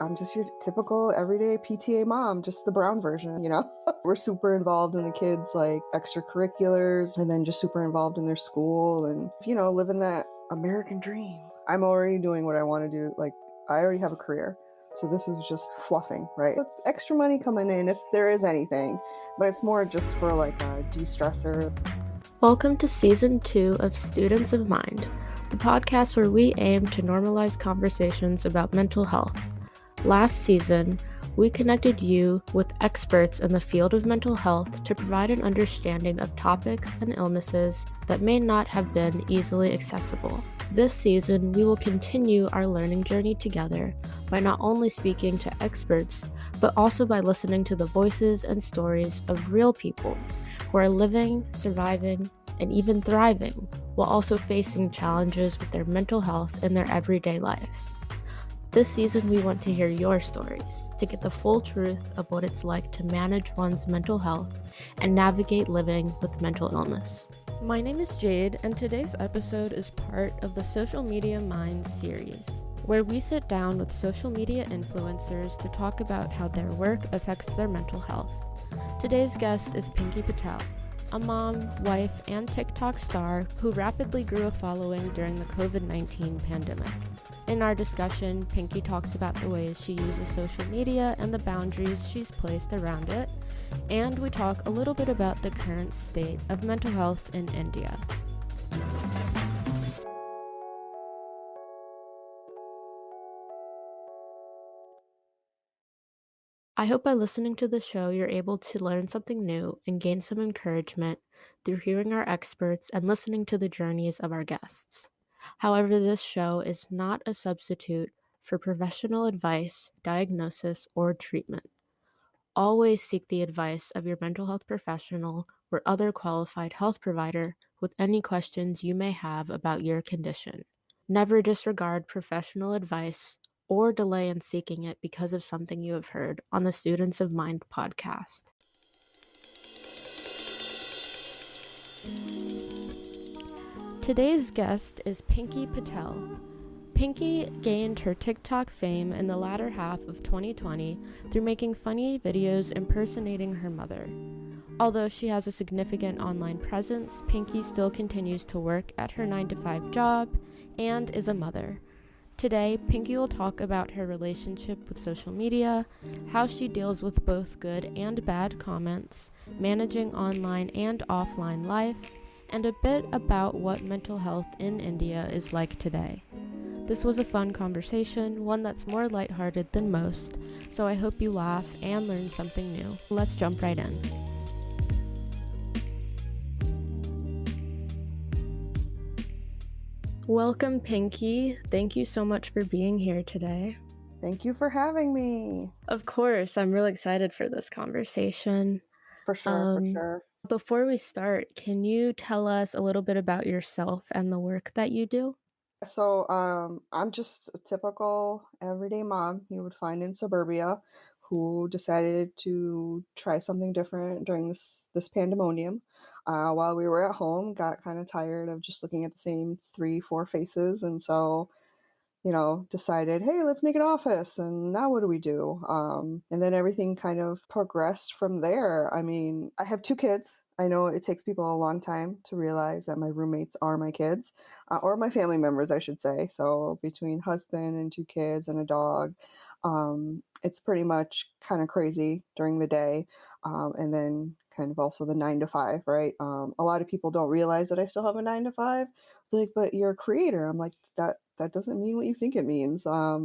I'm just your typical everyday PTA mom, just the brown version. We're super involved in the kids' like extracurriculars and then just super involved in their school and living that American dream. I'm already doing what I want to do. Like, I already have a career. So this is just fluffing, right? It's extra money coming in if there is anything, but it's more just for like a de-stressor. Welcome to Season 2 of Students of Mind, the podcast where we aim to normalize conversations about mental health. Last season, we connected you with experts in the field of mental health to provide an understanding of topics and illnesses that may not have been easily accessible. This season, we will continue our learning journey together by not only speaking to experts, but also by listening to the voices and stories of real people who are living, surviving, and even thriving, while also facing challenges with their mental health in their everyday life. This season, we want to hear your stories to get the full truth of what it's like to manage one's mental health and navigate living with mental illness. My name is Jade, and today's episode is part of the Social Media Minds series, where we sit down with social media influencers to talk about how their work affects their mental health. Today's guest is Pinky Patel, a mom, wife, and TikTok star who rapidly grew a following during the COVID-19 pandemic. In our discussion, Pinky talks about the ways she uses social media and the boundaries she's placed around it, and we talk a little bit about the current state of mental health in India. I hope by listening to the show, you're able to learn something new and gain some encouragement through hearing our experts and listening to the journeys of our guests. However, this show is not a substitute for professional advice, diagnosis, or treatment. Always seek the advice of your mental health professional or other qualified health provider with any questions you may have about your condition. Never disregard professional advice or delay in seeking it because of something you have heard on the Students of Mind podcast. Today's guest is Pinky Patel. Pinky gained her TikTok fame in the latter half of 2020 through making funny videos impersonating her mother. Although she has a significant online presence, Pinky still continues to work at her 9-to-5 job and is a mother. Today, Pinky will talk about her relationship with social media, how she deals with both good and bad comments, managing online and offline life, and a bit about what mental health in India is like today. This was a fun conversation, one that's more lighthearted than most, so I hope you laugh and learn something new. Let's jump right in. Welcome, Pinky. Thank you so much for being here today. Thank you for having me. Of course, I'm really excited for this conversation. For sure. Before we start, can you tell us a little bit about yourself and the work that you do? So, I'm just a typical everyday mom you would find in suburbia who decided to try something different during this pandemonium. While we were at home, got kind of tired of just looking at the same 3, 4 faces, and so decided, hey, let's make an office. And now what do we do? And then everything kind of progressed from there. I mean, I have 2 kids. I know it takes people a long time to realize that my roommates are my kids, or my family members, I should say. So between husband and 2 kids and a dog, it's pretty much kind of crazy during the day. And then kind of also the 9 to 5, right? A lot of people don't realize that I still have a 9 to 5. They're like, but you're a creator. I'm like, that doesn't mean what you think it means. I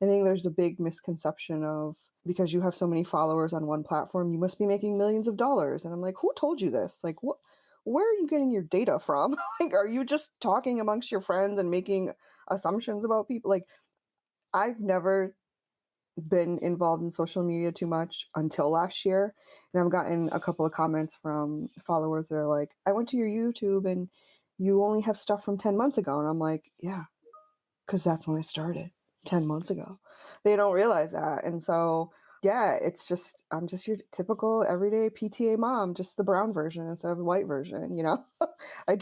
think there's a big misconception of because you have so many followers on one platform, you must be making millions of dollars. And I'm like, who told you this? Like, where are you getting your data from? Like, are you just talking amongst your friends and making assumptions about people? Like, I've never been involved in social media too much until last year. And I've gotten a couple of comments from followers that are like, I went to your YouTube and you only have stuff from 10 months ago. And I'm like, yeah, because that's when I started 10 months ago. They don't realize that. And so, yeah, I'm just your typical everyday PTA mom, just the brown version instead of the white version.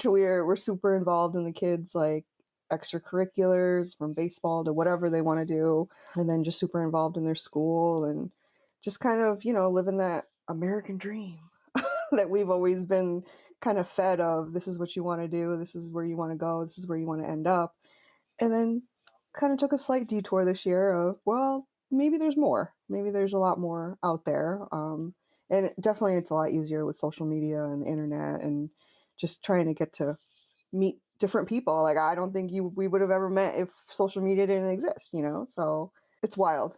We're super involved in the kids' like extracurriculars from baseball to whatever they want to do, and then just super involved in their school and just kind of, living that American dream that we've always been kind of fed of. This is what you want to do, this is where you want to go, this is where you want to end up. And then kind of took a slight detour this year of, well, maybe there's more. Maybe there's a lot more out there. And definitely it's a lot easier with social media and the internet and just trying to get to meet different people. Like, I don't think we would have ever met if social media didn't exist, So it's wild.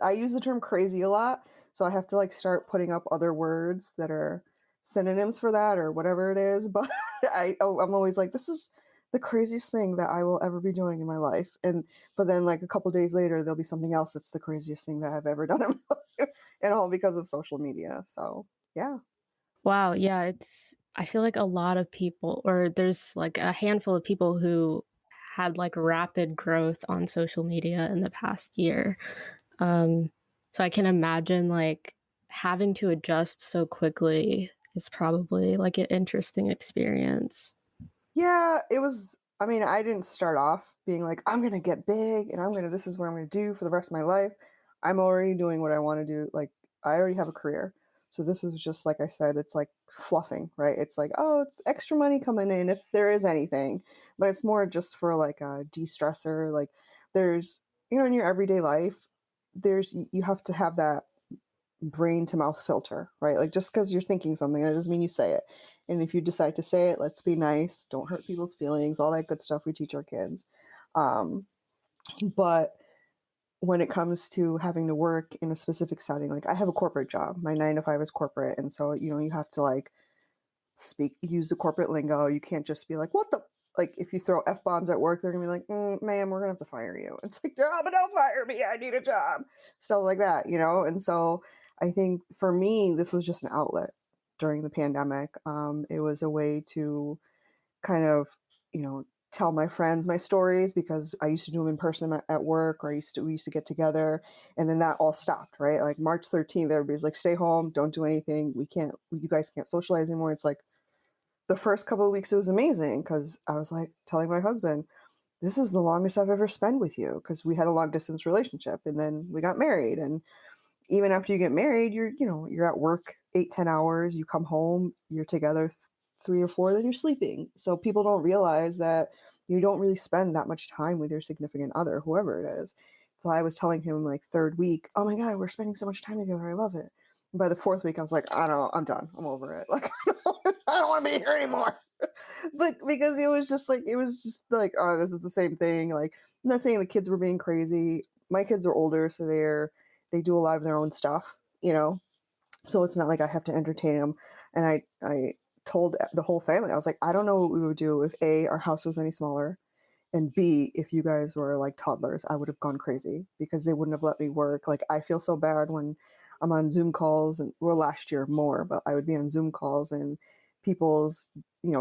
I use the term crazy a lot, so I have to like start putting up other words that are synonyms for that or whatever it is. But I'm always like, this is the craziest thing that I will ever be doing in my life. But then like a couple days later, there'll be something else that's the craziest thing that I've ever done in my life, and all because of social media. So yeah. Wow, yeah, I feel like a lot of people, or there's like a handful of people who had like rapid growth on social media in the past year. Um, so I can imagine like having to adjust so quickly is probably like an interesting experience. Yeah, it was. I mean, I didn't start off being like, I'm going to get big and this is what I'm going to do for the rest of my life. I'm already doing what I want to do. Like, I already have a career. So this is just, like I said, it's like fluffing, right? It's like, oh, it's extra money coming in if there is anything. But it's more just for like a de stressor. Like, there's, in your everyday life, you have to have that brain to mouth filter, right? Like, just because you're thinking something, that doesn't mean you say it. And if you decide to say it, let's be nice, don't hurt people's feelings, all that good stuff we teach our kids. Um, but when it comes to having to work in a specific setting, like I have a corporate job, my 9 to 5 is corporate. And so, you have to like use the corporate lingo. You can't just be like, what the, like if you throw F bombs at work, they're gonna be like, ma'am, we're gonna have to fire you. It's like, no, but don't fire me. I need a job. Stuff like that, And so I think for me, this was just an outlet during the pandemic. It was a way to kind of, tell my friends my stories because I used to do them in person at work, or we used to get together, and then that all stopped, right? Like March 13th, everybody's like, stay home, don't do anything. You guys can't socialize anymore. It's like, the first couple of weeks it was amazing because I was like telling my husband, this is the longest I've ever spent with you, because we had a long distance relationship and then we got married. And even after you get married, you're at work 8-10 hours, you come home, you're together 3 or 4, then you're sleeping. So people don't realize that you don't really spend that much time with your significant other, whoever it is. So I was telling him like third week, oh my God, we're spending so much time together, I love it. And by the fourth week, I was like, I don't know, I'm done, I'm over it. Like, I don't want to be here anymore. But because it was just like, oh, this is the same thing. Like, I'm not saying the kids were being crazy. My kids are older, so they do a lot of their own stuff. So it's not like I have to entertain them. And I told the whole family, I was like, I don't know what we would do if A, our house was any smaller, and B, if you guys were like toddlers. I would have gone crazy because they wouldn't have let me work. Like, I feel so bad when I'm on Zoom calls, and well, last year more, but I would be on Zoom calls and people's,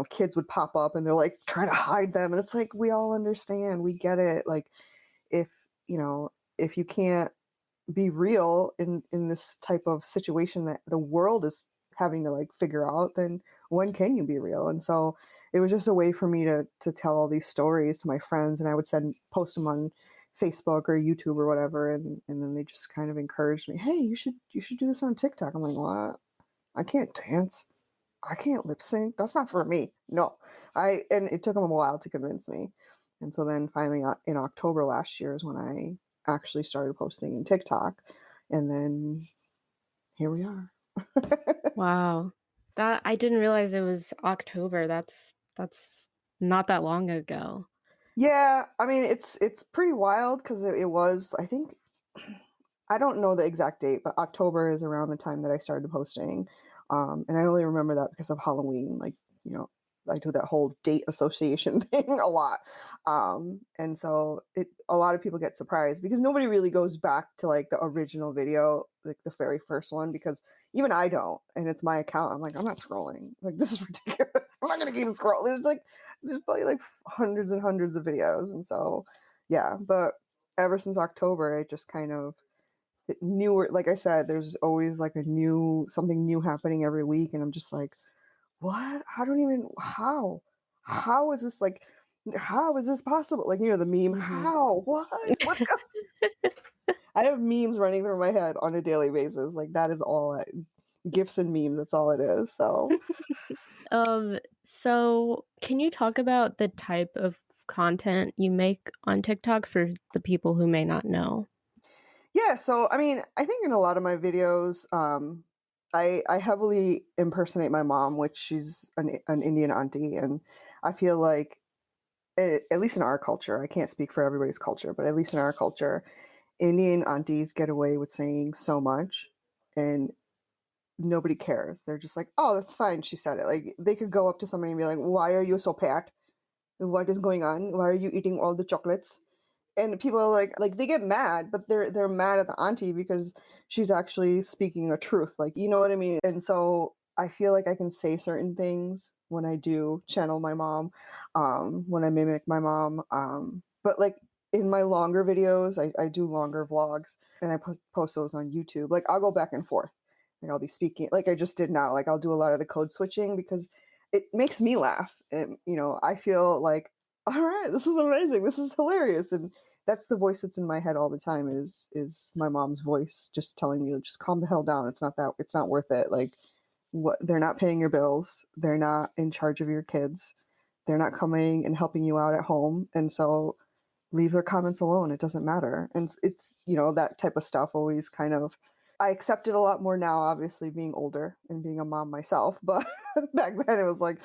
kids would pop up and they're like trying to hide them. And it's like, we all understand, we get it. Like, if, if you can't be real in this type of situation that the world is having to like figure out, then when can you be real? And so it was just a way for me to tell all these stories to my friends, and I would post them on Facebook or YouTube or whatever, and then they just kind of encouraged me, hey, you should do this on TikTok. I'm like, what? I can't dance, I can't lip sync, that's not for me. No. And it took them a while to convince me. And so then finally in October last year is when I actually started posting in TikTok. And then here we are. Wow. That I didn't realize it was October. That's not that long ago. Yeah, I mean, it's pretty wild because it was, I think, I don't know the exact date, but October is around the time that I started posting. And I only remember that because of Halloween. Like, I do that whole date association thing a lot. And so a lot of people get surprised because nobody really goes back to like the original video, like the very first one, because even I don't. And it's my account. I'm like, I'm not scrolling. Like, this is ridiculous. I'm not going to keep scrolling. There's probably like hundreds and hundreds of videos. And so, yeah, but ever since October, it just kind of, newer, like I said, there's always like something new happening every week, and I'm just like, what? I don't even, how is this, like, How is this possible? Like, the meme, Mhm. how? What? What's go I have memes running through my head on a daily basis. Like, that is all gifs and memes, that's all it is. So, So can you talk about the type of content you make on TikTok for the people who may not know? yeah, so I mean, I think in a lot of my videos, I heavily impersonate my mom, which she's an Indian auntie, and I feel like at least in our culture, I can't speak for everybody's culture, but at least in our culture, Indian aunties get away with saying so much, and nobody cares. They're just like, "Oh, that's fine. She said it." Like they could go up to somebody and be like, "Why are you so fat? What is going on? Why are you eating all the chocolates?" And people are like they get mad, but they're mad at the auntie because she's actually speaking a truth. Like, you know what I mean? And so I feel like I can say certain things when I do channel my mom, when I mimic my mom. But like in my longer videos, I do longer vlogs and I post those on YouTube. Like I'll go back and forth. Like I'll be speaking like I just did now. Like I'll do a lot of the code switching because it makes me laugh. And I feel like, all right, this is amazing. This is hilarious. And that's the voice that's in my head all the time is my mom's voice just telling me to just calm the hell down. It's not worth it. Like what they're not paying your bills. They're not in charge of your kids. They're not coming and helping you out at home. And so leave their comments alone. It doesn't matter. And it's, that type of stuff always kind of I accept it a lot more now, obviously being older and being a mom myself. But back then it was like,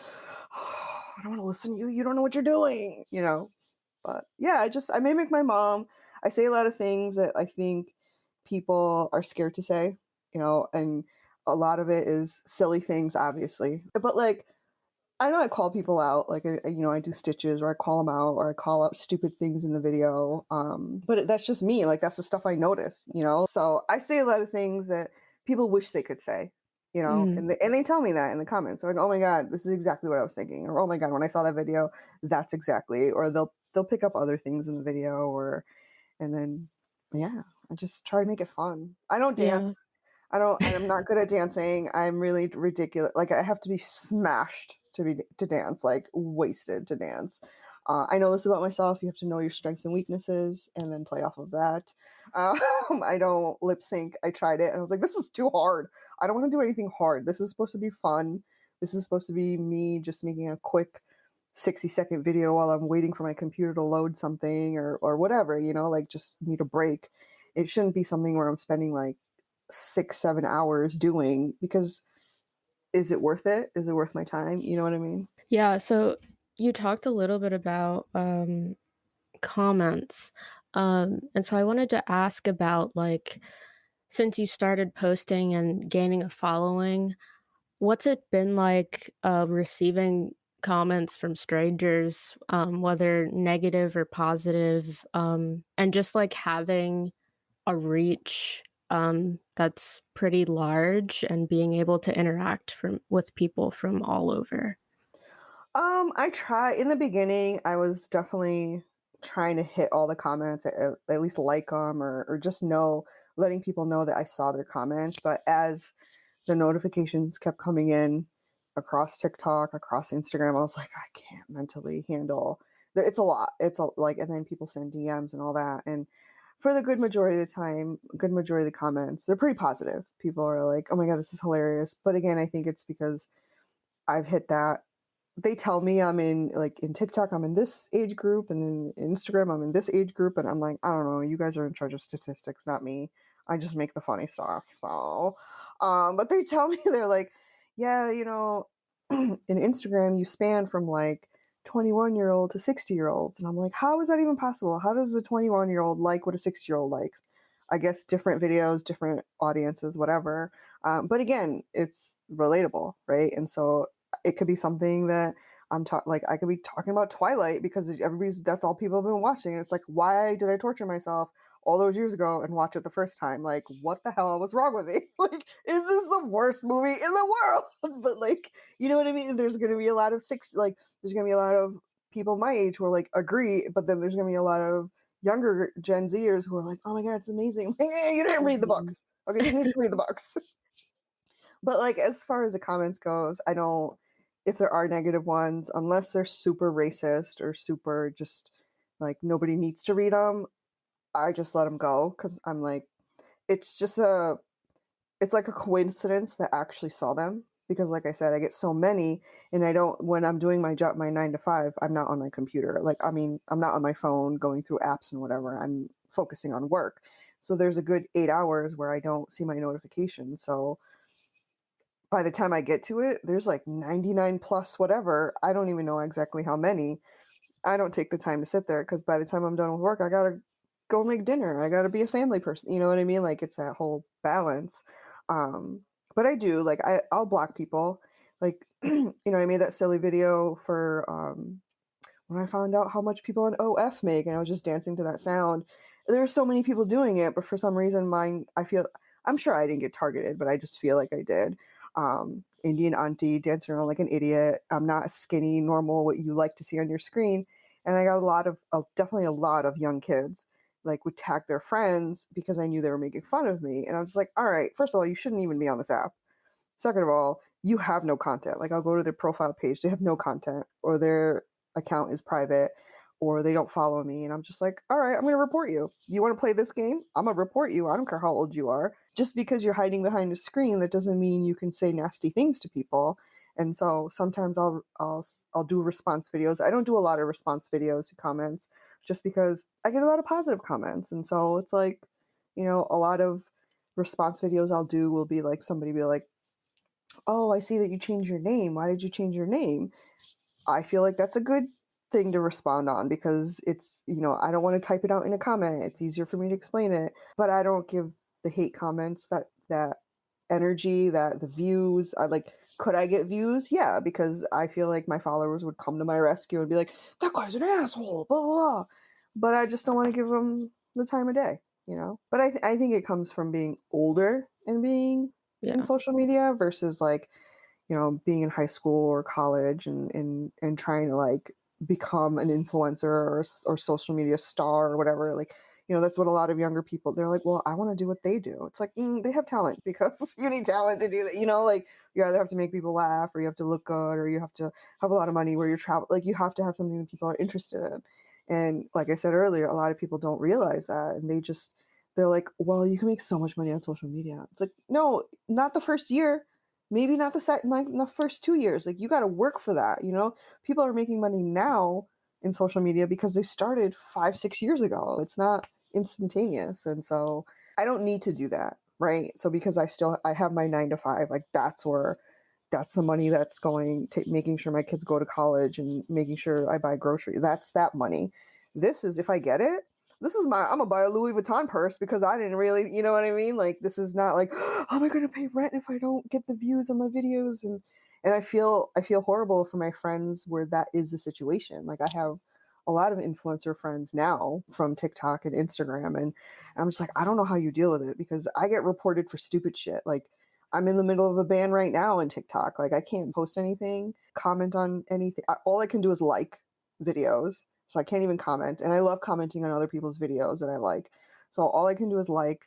oh, I don't want to listen to you. You don't know what you're doing. But yeah, I mimic my mom. I say a lot of things that I think people are scared to say, and a lot of it is silly things, obviously. But like, I know I call people out, like I do stitches, or I call them out, or I call out stupid things in the video. But that's just me. Like that's the stuff I notice. So I say a lot of things that people wish they could say, Mm. and they tell me that in the comments. They're like, "Oh my god, this is exactly what I was thinking," or "Oh my god, when I saw that video, that's exactly." Or they'll pick up other things in the video, and then yeah, I just try to make it fun. I don't Yeah. dance. I'm not good at dancing. I'm really ridiculous. Like I have to be smashed to dance, like wasted to dance. I know this about myself. You have to know your strengths and weaknesses, and then play off of that. Um, I don't lip sync. I tried it, and I was like, "This is too hard. I don't want to do anything hard. This is supposed to be fun. This is supposed to be me just making a quick 60-second video while I'm waiting for my computer to load something or whatever, like just need a break. It shouldn't be something where I'm spending like 6-7 hours doing because is it worth it? Is it worth my time? You know what I mean? Yeah, so you talked a little bit about comments. And so I wanted to ask about like since you started posting and gaining a following, what's it been like receiving comments from strangers, whether negative or positive, and just like having a reach that's pretty large and being able to interact with people from all over? I try in the beginning. I was definitely trying to hit all the comments, at least like them, or just letting people know that I saw their comments. But as the notifications kept coming in across TikTok, across Instagram, I was like, I can't mentally handle. It's a lot. Like, and then people send DMs and all that, and for the good majority of the time, good majority of the comments, they're pretty positive. People are like, "Oh my god, this is hilarious." But again, I think it's because I've hit that they tell me I'm in TikTok, I'm in this age group, and in Instagram, I'm in this age group, and I'm like, I don't know, you guys are in charge of statistics, not me. I just make the funny stuff. So, but they tell me they're like, yeah, in Instagram, you span from like 21-year-old to 60-year-olds, and I'm like, how is that even possible? How does a 21-year-old like what a 60-year-old likes? I guess different videos, different audiences, whatever. But again, it's relatable, right? And so it could be something that like I could be talking about Twilight because that's all people have been watching. And it's like, why did I torture myself all those years ago and watch it the first time? Like, what the hell was wrong with me? Like, is this the worst movie in the world? But like, you know what I mean? There's gonna be a lot of there's gonna be a lot of people my age who are like agree, but then there's gonna be a lot of younger Gen Zers who are like, oh my god, it's amazing. Like, you didn't read the Mhm. books. Okay, you need to read the books. But like as far as the comments goes, I don't. if there are negative ones, unless they're super racist or super just like nobody needs to read them, I just let them go because I'm like, it's just it's like a coincidence that I actually saw them because like I said, I get so many and I don't when I'm doing my job, my 9 to 5, I'm not on my computer. Like, I mean, I'm not on my phone going through apps and whatever. I'm focusing on work. So there's a good 8 hours where I don't see my notifications. So by the time I get to it, there's like 99 plus whatever. I don't even know exactly how many. I don't take the time to sit there because by the time I'm done with work, I gotta go make dinner. I gotta be a family person. You know what I mean? Like it's that whole balance. Um, but I do like I'll block people. Like I made that silly video for when I found out how much people in OF make, and I was just dancing to that sound. There's so many people doing it, but for some reason, mine, I'm sure I didn't get targeted, but I just feel like I did. Indian auntie dancing around like an idiot. I'm not skinny, normal, what you like to see on your screen. And I got definitely a lot of young kids like would tag their friends because I knew they were making fun of me. And I was like, all right, first of all, you shouldn't even be on this app. Second of all, you have no content. Like I'll go to their profile page, they have no content, or their account is private, or they don't follow me, and I'm just like, all right, I'm gonna report you. You want to play this game? I'm gonna report you. I don't care how old you are. Just because you're hiding behind a screen, that doesn't mean you can say nasty things to people. And so sometimes I'll do response videos. I don't do a lot of response videos to comments, just because I get a lot of positive comments, and so it's like, a lot of response videos I'll do will be like somebody be like, oh, I see that you changed your name. Why did you change your name? I feel like that's a good thing to respond on because it's, I don't want to type it out in a comment. It's easier for me to explain it, but I don't give the hate comments that energy, that the views. I like, could I get views? Yeah, because I feel like my followers would come to my rescue and be like, that guy's an asshole, blah, blah, blah. But I just don't want to give them the time of day. But I think it comes from being older and being in Yeah. social media versus like, being in high school or college and trying to like become an influencer or social media star or whatever. Like, that's what a lot of younger people, they're like, well, I want to do what they do. It's like, they have talent because you need talent to do that. Like you either have to make people laugh or you have to look good or you have to have a lot of money where you're travel. Like you have to have something that people are interested in. And like I said earlier, a lot of people don't realize that. And they're like, well, you can make so much money on social media. It's like, no, not the first year, maybe not the second, like the first 2 years. Like you got to work for that. People are making money now in social media because they started 5, 6 years ago. It's not instantaneous, and so I don't need to do that, right? So because I have my 9 to 5, like that's the money that's going to making sure my kids go to college and making sure I buy groceries. That's that money. This is if I get it. This is I'm gonna buy a Louis Vuitton purse because I didn't really, you know what I mean? Like this is not like, oh, am I gonna pay rent if I don't get the views on my videos? And I feel horrible for my friends where that is the situation. Like I have a lot of influencer friends now from TikTok and Instagram, and I'm just like, I don't know how you deal with it because I get reported for stupid shit. Like I'm in the middle of a ban right now in TikTok. Like I can't post anything, comment on anything. All I can do is like videos. So I can't even comment. And I love commenting on other people's videos that I like. So all I can do is like.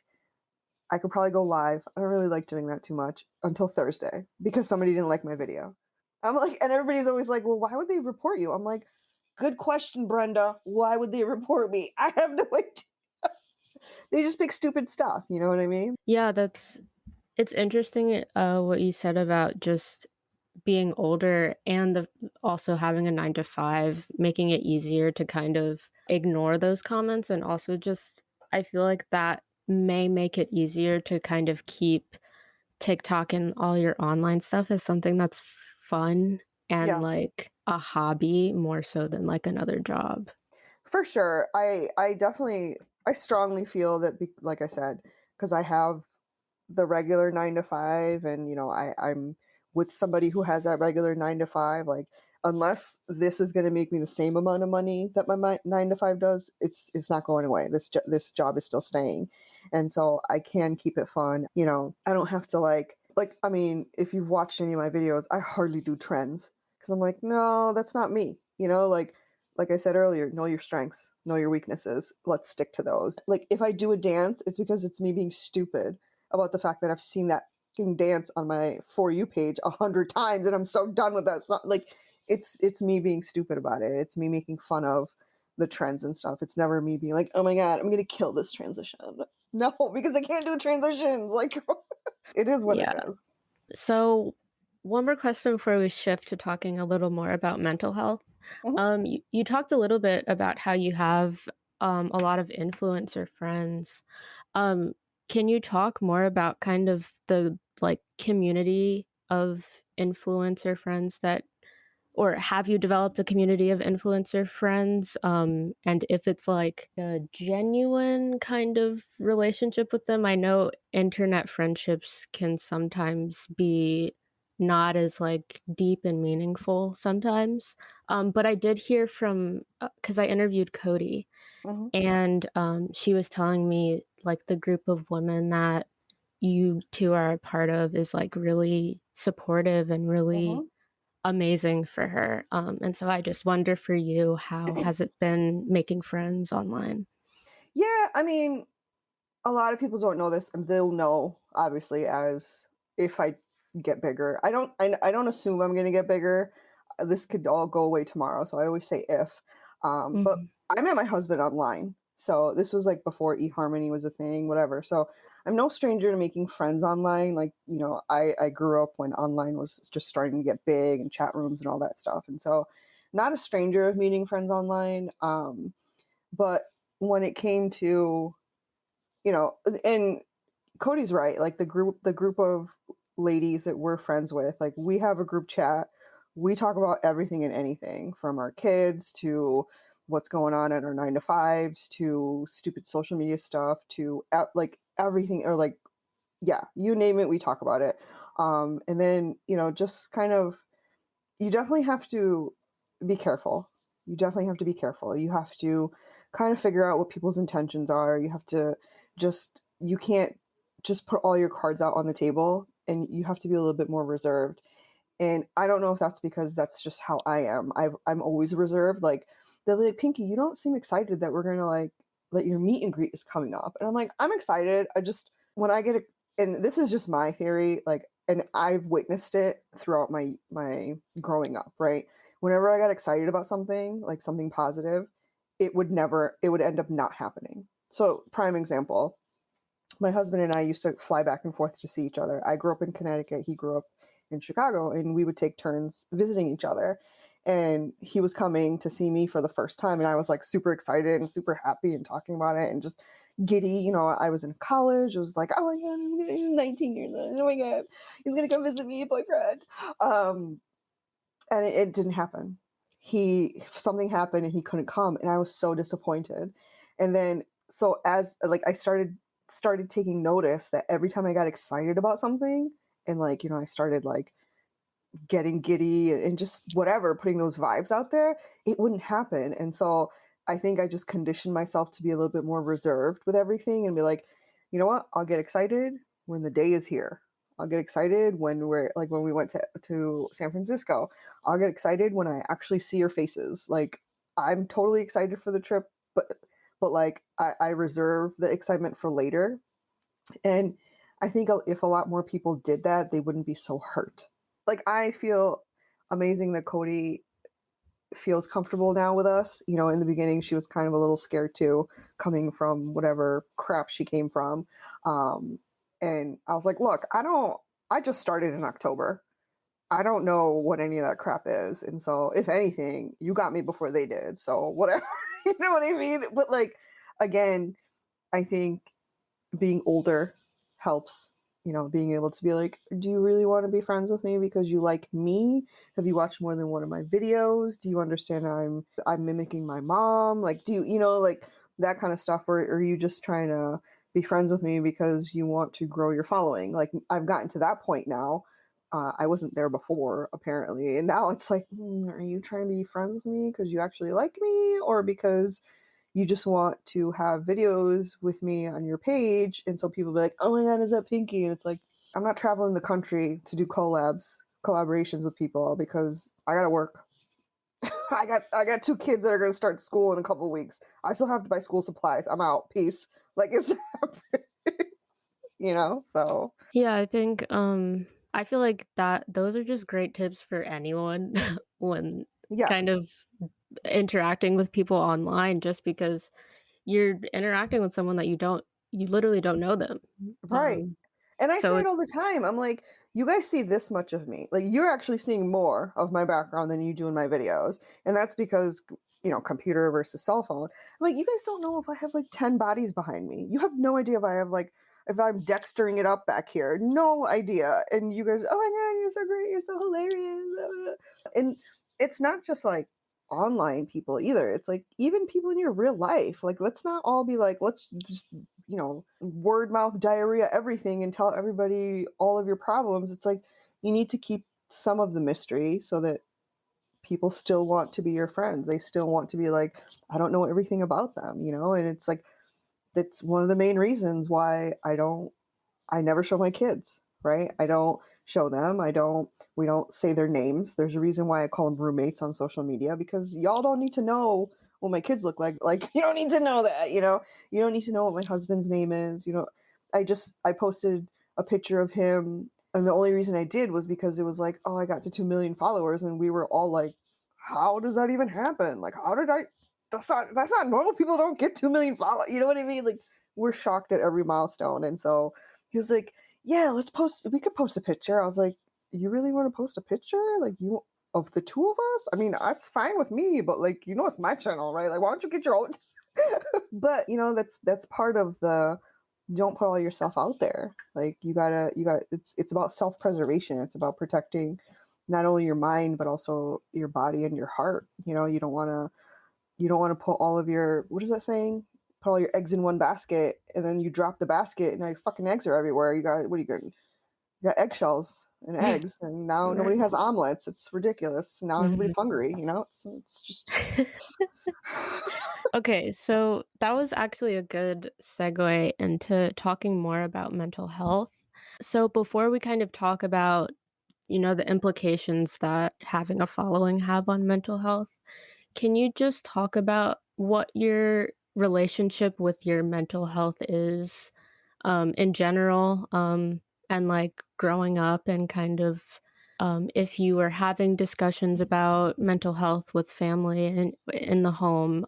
I could probably go live. I don't really like doing that too much until Thursday because somebody didn't like my video. I'm like, and everybody's always like, well, why would they report you? I'm like, good question, Brenda. Why would they report me? I have no idea. They just pick stupid stuff. You know what I mean? Yeah, it's interesting what you said about just being older and also having a 9 to 5, making it easier to kind of ignore those comments. And also just, I feel like that may make it easier to kind of keep TikTok and all your online stuff as something that's fun and Yeah, like a hobby more so than like another job. for sure. I strongly feel that, like I said, because I have the regular 9 to 5 and I'm with somebody who has that regular 9 to 5, like unless this is going to make me the same amount of money that my 9 to 5 does, it's not going away. This job is still staying, and so I can keep it fun. I don't have to like I mean, if you've watched any of my videos, I hardly do trends because I'm like, no, that's not me. Like I said earlier, know your strengths, know your weaknesses. Let's stick to those. Like if I do a dance, it's because it's me being stupid about the fact that I've seen that fucking dance on my For You page 100 times, and I'm so done with that song. Like, it's me being stupid about it. It's me making fun of the trends and stuff. It's never me being like, oh my god, I'm gonna kill this transition. No, because I can't do transitions. Like, it is what it Yeah. is. So, one more question before we shift to talking a little more about mental health. Mhm, You talked a little bit about how you have a lot of influencer friends. Um, can you talk more about kind of the like community of influencer friends that or have you developed a community of influencer friends? And if it's like a genuine kind of relationship with them, I know internet friendships can sometimes be not as like deep and meaningful sometimes. But I did hear from because I interviewed Cody, mhm, and she was telling me like the group of women that you two are a part of is like really supportive and really mhm. amazing for her. And so I just wonder for you, how has it been making friends online? Yeah, I mean, a lot of people don't know this, and they'll know obviously as if I get bigger. I don't assume I'm gonna get bigger. This could all go away tomorrow, so I always say if. But Mhm. I met my husband online, so this was like before eHarmony was a thing, whatever. So I'm no stranger to making friends online. Like, I grew up when online was just starting to get big and chat rooms and all that stuff, and so not a stranger of meeting friends online. But when it came to, and Cody's right. Like, the group of ladies that we're friends with, like, we have a group chat. We talk about everything and anything from our kids to what's going on at our 9 to 5s to stupid social media stuff to like everything, or like, yeah, you name it, we talk about it. And then, just kind of, you definitely have to be careful. You definitely have to be careful. You have to kind of figure out what people's intentions are. You have to you can't just put all your cards out on the table, and you have to be a little bit more reserved. And I don't know if that's because that's just how I am. I'm always reserved. Like, they're like, Pinky, you don't seem excited that we're going to like, that your meet and greet is coming up. And I'm like, I'm excited. I just, when I get it, and this is just my theory, like, and I've witnessed it throughout my growing up, right? Whenever I got excited about something, like something positive, it would end up not happening. So, prime example, my husband and I used to fly back and forth to see each other. I grew up in Connecticut, he grew up in Chicago, and we would take turns visiting each other. And he was coming to see me for the first time, and I was like super excited and super happy and talking about it and just giddy. I was in college. It was like, oh my god, he's 19 years old. Oh my god, he's gonna come visit me, boyfriend. And it didn't happen. He Something happened and he couldn't come, and I was so disappointed. And then, so as like I started taking notice that every time I got excited about something, and like, I started like getting giddy and just whatever, putting those vibes out there, it wouldn't happen. And so I think I just conditioned myself to be a little bit more reserved with everything and be like, you know what? I'll get excited when the day is here. I'll get excited when we went to San Francisco. I'll get excited when I actually see your faces. Like, I'm totally excited for the trip, but like, I reserve the excitement for later. And I think if a lot more people did that, they wouldn't be so hurt. Like, I feel amazing that Cody feels comfortable now with us. In the beginning, she was kind of a little scared too, coming from whatever crap she came from. And I was like, look, I just started in October. I don't know what any of that crap is. And so, if anything, you got me before they did. So, whatever. You know what I mean? But, like, again, I think being older helps. Being able to be like, do you really want to be friends with me because you like me? Have you watched more than one of my videos? Do you understand I'm mimicking my mom? Like, do like that kind of stuff? Or are you just trying to be friends with me because you want to grow your following? Like, I've gotten to that point now. I wasn't there before, apparently, and now it's like, are you trying to be friends with me because you actually like me, or because you just want to have videos with me on your page, and so people be like, oh my god, is that Pinky? And it's like, I'm not traveling the country to do collaborations with people because I gotta work. I got 2 kids that are gonna start school in a couple of weeks. I still have to buy school supplies. I'm out. Peace. Like, it's So Yeah, I think, I feel like that those are just great tips for anyone when yeah, kind of interacting with people online just because you're interacting with someone that you literally don't know them. right. And I So say it it all the time. I'm like, you guys see this much of me. Like, you're actually seeing more of my background than you do in my videos. And that's because, computer versus cell phone. I'm like, you guys don't know if I have like 10 bodies behind me. You have no idea if I have like, if I'm dextering it up back here. No idea. And you guys, oh my God, you're so great. You're so hilarious. And it's not just like online people either. It's like even people in your real life. Like, let's not all be like, let's just word mouth diarrhea everything and tell everybody all of your problems. It's like you need to keep some of the mystery so that people still want to be your friends. They still want to be like, I don't know everything about them, and it's like that's one of the main reasons why I never show my kids, right? I don't show them. We don't say their names. There's a reason why I call them roommates on social media because y'all don't need to know what my kids look like. Like, you don't need to know that, You don't need to know what my husband's name is. I posted a picture of him. And the only reason I did was because it was like, oh, I got to 2 million followers. And we were all like, how does that even happen? Like, how did I? That's not normal. People don't get 2 million followers. You know what I mean? Like, we're shocked at every milestone. And so he was like, yeah, we could post a picture. I was like, you really want to post a picture? Like, you of the two of us? I mean, that's fine with me, but like, it's my channel, right? Like, why don't you get your own? But that's part of the don't put all yourself out there. Like, you gotta it's about self-preservation. It's about protecting not only your mind but also your body and your heart. You don't want to put all of your, what is that saying? Put all your eggs in one basket, and then you drop the basket, and now your fucking eggs are everywhere. You got, what are you got? You got eggshells and eggs, and now right. nobody has omelets. It's ridiculous. Now everybody's Mhm. hungry. It's just Okay, so that was actually a good segue into talking more about mental health. So before we kind of talk about, the implications that having a following have on mental health, can you just talk about what your relationship with your mental health is, in general, and like growing up and kind of if you were having discussions about mental health with family and in the home,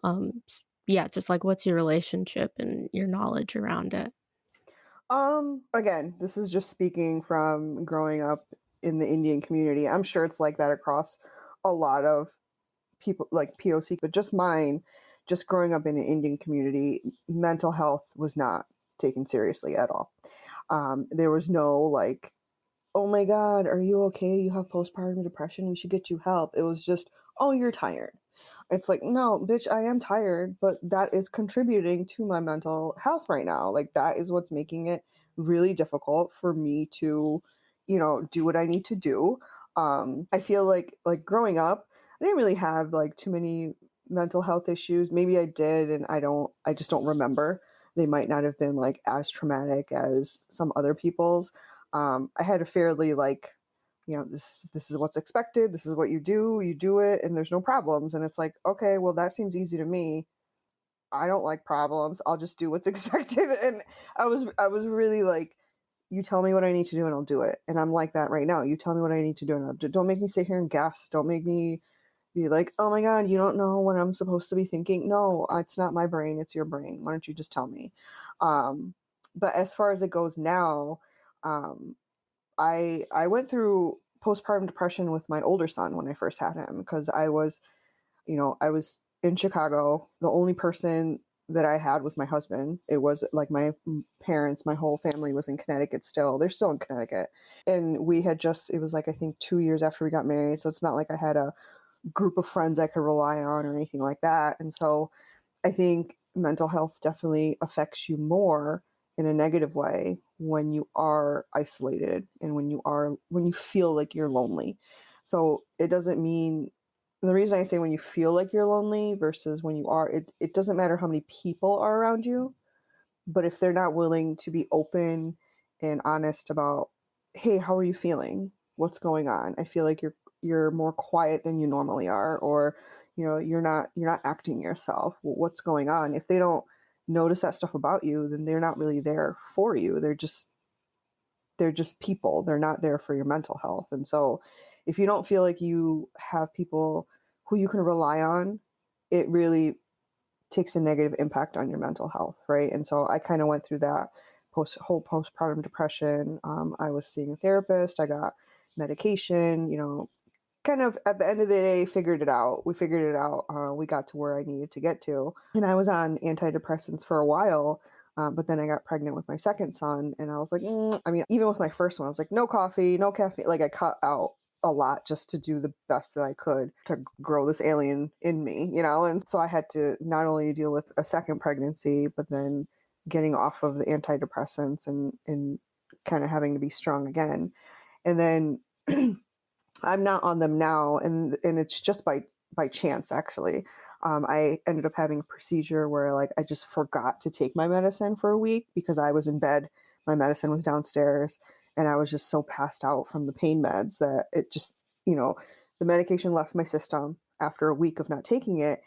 yeah, just like what's your relationship and your knowledge around it? again, this is just speaking from growing up in the Indian community. I'm sure it's like that across a lot of people, like POC, but just mine, just growing up in an Indian community, mental health was not taken seriously at all. There was no like, oh my God, are you okay? You have postpartum depression. We should get you help. It was just, oh, you're tired. It's like, no, bitch, I am tired, but that is contributing to my mental health right now. Like, that is what's making it really difficult for me to, do what I need to do. I feel like growing up, I didn't really have like too many mental health issues. Maybe I did, and I just don't remember. They might not have been like as traumatic as some other people's. I had a fairly like, this is what's expected. This is what you do it, and there's no problems. And it's like, okay, well, that seems easy to me. I don't like problems. I'll just do what's expected. And I was really like, you tell me what I need to do and I'll do it. And I'm like that right now. You tell me what I need to do and I'll do. Don't make me sit here and guess. Don't make me be like, oh my God, you don't know what I'm supposed to be thinking. No, it's not my brain. It's your brain. Why don't you just tell me? Um, but as far as it goes now, um, I went through postpartum depression with my older son when I first had him because I was in Chicago. The only person that I had was my husband. It was like my parents, my whole family was in Connecticut still. They're still in Connecticut. And it was like, I think 2 years after we got married. So it's not like I had a group of friends I could rely on or anything like that. And so I think mental health definitely affects you more in a negative way when you are isolated and when you feel like you're lonely. So it doesn't mean the reason I say when you feel like you're lonely versus when you are, it doesn't matter how many people are around you, but if they're not willing to be open and honest about, hey, how are you feeling? What's going on? I feel like you're more quiet than you normally are, or you're not acting yourself. What's going on? If they don't notice that stuff about you, then they're not really there for you. They're just they're just people. They're not there for your mental health. And so if you don't feel like you have people who you can rely on, it really takes a negative impact on your mental health, right? And so I kind of went through that whole postpartum depression. I was seeing a therapist. I got medication. Kind of at the end of the day, figured it out. We figured it out. We got to where I needed to get to, and I was on antidepressants for a while. But then I got pregnant with my second son, and I was like, I mean, even with my first one, I was like, no coffee, no caffeine. Like I cut out a lot just to do the best that I could to grow this alien in me. And so I had to not only deal with a second pregnancy, but then getting off of the antidepressants and kind of having to be strong again. And then I'm not on them now, and it's just by chance actually. I ended up having a procedure where like I just forgot to take my medicine for a week because I was in bed, my medicine was downstairs, and I was just so passed out from the pain meds that it just the medication left my system after a week of not taking it,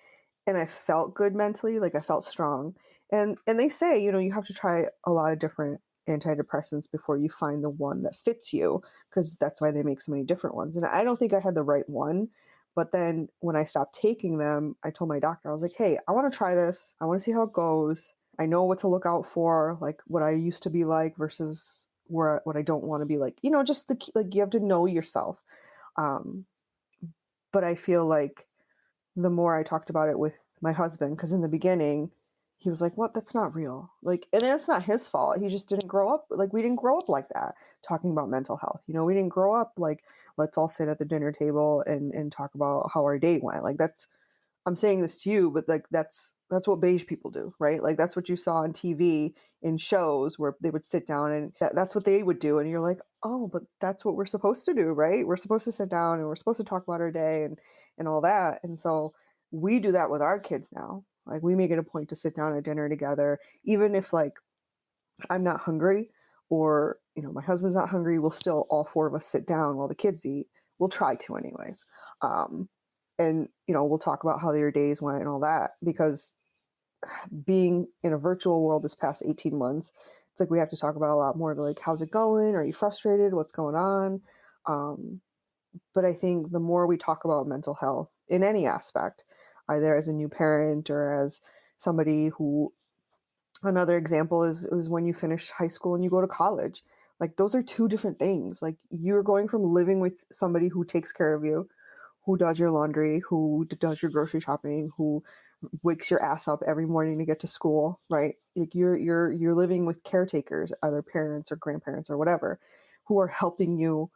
and I felt good mentally, like I felt strong. And they say you have to try a lot of different antidepressants before you find the one that fits you, because that's why they make so many different ones. And I don't think I had the right one. But then when I stopped taking them, I told my doctor, I was like, hey, I want to try this. I want to see how it goes. I know what to look out for, like what I used to be like versus what I don't want to be like. Just like you have to know yourself. Um, but I feel like the more I talked about it with my husband, because in the beginning, he was like, "What? That's not real." Like, and it's not his fault. He just didn't grow up like we didn't grow up like that, talking about mental health. We didn't grow up like let's all sit at the dinner table and talk about how our day went. Like that's I'm saying this to you, but like that's what beige people do, right? Like that's what you saw on TV in shows where they would sit down and that's what they would do, and you're like, oh, but that's what we're supposed to do, right? We're supposed to sit down and we're supposed to talk about our day and all that, and so we do that with our kids now. Like we make it a point to sit down at dinner together, even if like I'm not hungry or my husband's not hungry, we'll still all four of us sit down while the kids eat. We'll try to anyways. And we'll talk about how their days went and all that, because being in a virtual world this past 18 months, it's like we have to talk about a lot more of like, how's it going? Are you frustrated? What's going on? But I think the more we talk about mental health in any aspect, either as a new parent or as somebody who, another example is when you finish high school and you go to college. Like those are two different things. Like you're going from living with somebody who takes care of you, who does your laundry, who does your grocery shopping, who wakes your ass up every morning to get to school, right? Like you're living with caretakers, either parents or grandparents or whatever, who are helping you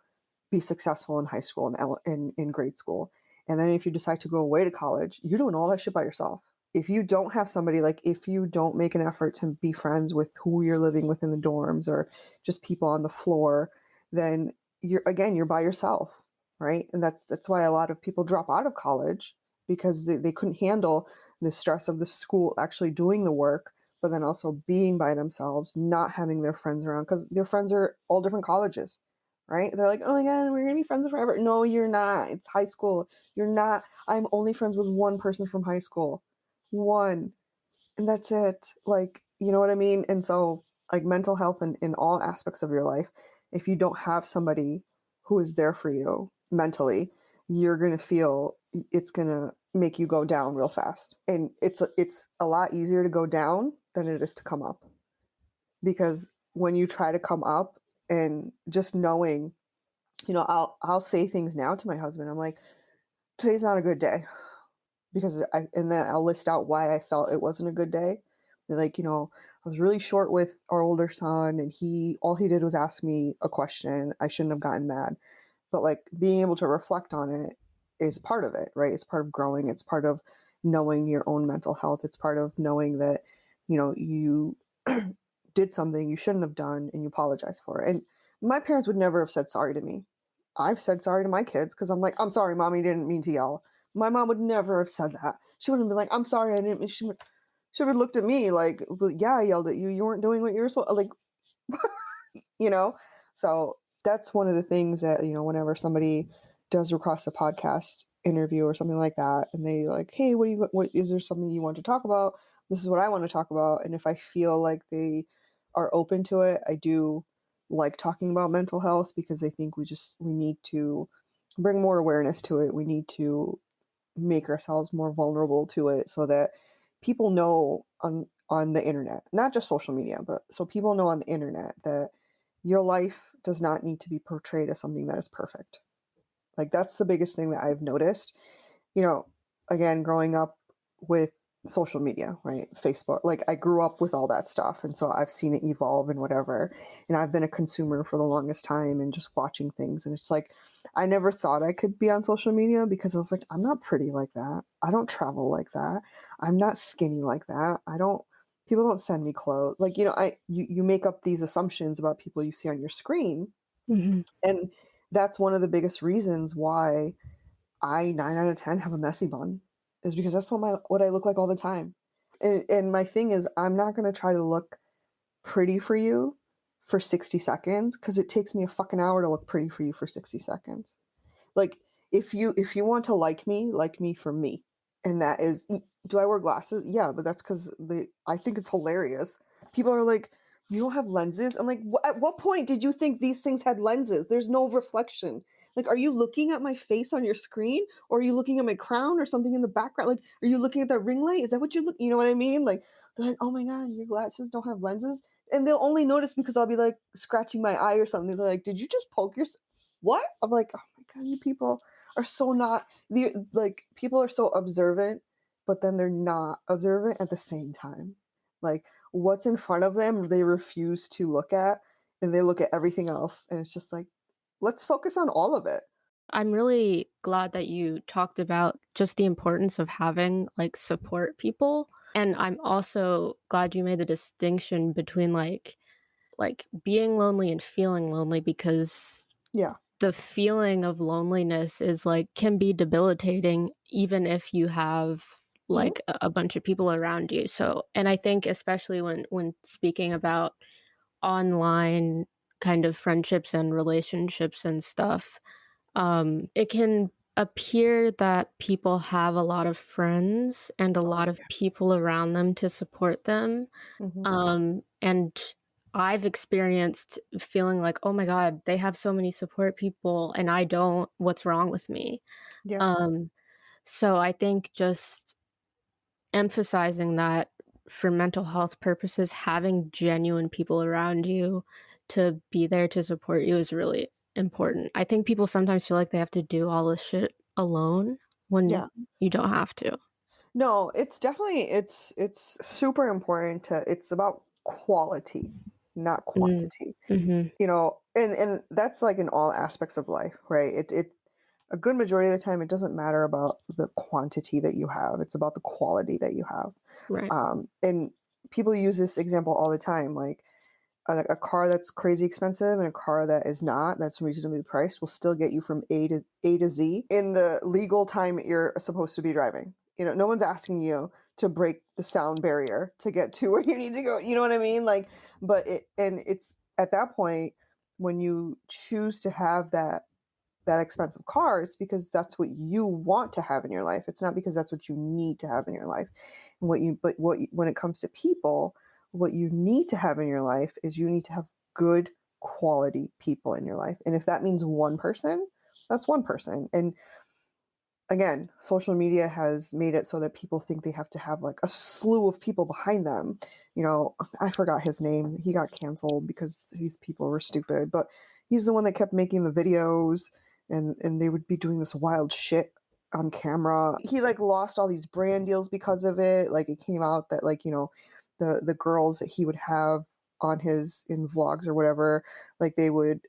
be successful in high school and in grade school. And then if you decide to go away to college, you're doing all that shit by yourself. If you don't have somebody, like if you don't make an effort to be friends with who you're living with in the dorms or just people on the floor, then you're by yourself, right? And that's why a lot of people drop out of college, because they couldn't handle the stress of the school actually doing the work, but then also being by themselves, not having their friends around, because their friends are all different colleges, right? They're like, oh my God, we're going to be friends forever. No, you're not. It's high school. You're not. I'm only friends with one person from high school. One. And that's it. Like, you know what I mean? And so, like, mental health in all aspects of your life, if you don't have somebody who is there for you mentally, you're going to feel it's going to make you go down real fast. And it's a lot easier to go down than it is to come up. Because when you try to come up, and just knowing, I'll say things now to my husband. I'm like, today's not a good day, because and then I'll list out why I felt it wasn't a good day. Like, I was really short with our older son, and all he did was ask me a question. I shouldn't have gotten mad. But like being able to reflect on it is part of it, right? It's part of growing. It's part of knowing your own mental health. It's part of knowing that, you did something you shouldn't have done and you apologize for it. And my parents would never have said sorry to me. I've said sorry to my kids because I'm like, I'm sorry, mommy, didn't mean to yell. My mom would never have said that. She wouldn't have been like, I'm sorry, I didn't. She would have looked at me like, well, yeah, I yelled at you. You weren't doing what you were supposed. Like, you know. So that's one of the things that whenever somebody does request a podcast interview or something like that, and they like, hey, what is there something you want to talk about? This is what I want to talk about. And if I feel like they are open to it, I do like talking about mental health because I think we need to bring more awareness to it. We need to make ourselves more vulnerable to it so that people know on the internet, not just social media, but so people know on the internet that your life does not need to be portrayed as something that is perfect. Like that's the biggest thing that I've noticed. You know, again, growing up with social media, right? Facebook, like I grew up with all that stuff. And so I've seen it evolve and whatever. And I've been a consumer for the longest time and just watching things. And it's like, I never thought I could be on social media because I was like, I'm not pretty like that. I don't travel like that. I'm not skinny like that. People don't send me clothes. Like, you make up these assumptions about people you see on your screen. Mhm. And that's one of the biggest reasons why I 9 out of 10 have a messy bun is because that's what I look like all the time. And my thing is I'm not going to try to look pretty for you for 60 seconds cuz it takes me a fucking hour to look pretty for you for 60 seconds. Like if you want to like me for me. And that is, do I wear glasses? Yeah, but that's cuz I think it's hilarious. People are like, "You don't have lenses?" I'm like, At what point did you think these things had lenses? There's no reflection. Like, are you looking at my face on your screen or are you looking at my crown or something in the background? Like, are you looking at that ring light? Is that what you know what I mean? Like, they're like, "Oh my god, your glasses don't have lenses." And they'll only notice because I'll be like scratching my eye or something. They're like, "Did you just poke your what?" I'm like, "Oh my god, you people are so not like people are so observant, but then they're not observant at the same time. Like what's in front of them, they refuse to look at, and they look at everything else, and it's just like, let's focus on all of it. I'm really glad that you talked about just the importance of having, like, support people, and I'm also glad you made the distinction between, like, being lonely and feeling lonely because Yeah. the feeling of loneliness is, like, can be debilitating even if you have, Mhm. like, a bunch of people around you, so and I think especially when speaking about online kind of friendships and relationships and stuff, it can appear that people have a lot of friends and a Oh lot of yeah. people around them to support them. Mhm. And I've experienced feeling like, oh my God, they have so many support people and I don't. What's wrong with me? Yeah. Um, so I think just emphasizing that for mental health purposes, having genuine people around you to be there to support you is really important. I think people sometimes feel like they have to do all this shit alone when Yeah. you don't have to. No, it's definitely it's super important to it's about quality, not Mm, quantity. mhm, And that's like in all aspects of life, right? It a good majority of the time it doesn't matter about the quantity that you have, it's about the quality that you have. right. And people use this example all the time, like a car that's crazy expensive and a car that is not, that's reasonably priced, will still get you from A to Z in the legal time you're supposed to be driving. No one's asking you to break the sound barrier to get to where you need to go. You know what I mean? Like, but it's at that point when you choose to have that expensive car, it's because that's what you want to have in your life. It's not because that's what you need to have in your life. And when it comes to people, what you need to have in your life is you need to have good quality people in your life. And if that means one person, that's one person. And again, social media has made it so that people think they have to have like a slew of people behind them. I forgot his name. He got canceled because these people were stupid, but he's the one that kept making the videos, and they would be doing this wild shit on camera. He like lost all these brand deals because of it. Like it came out that like, the girls that he would have on his in vlogs or whatever, like they would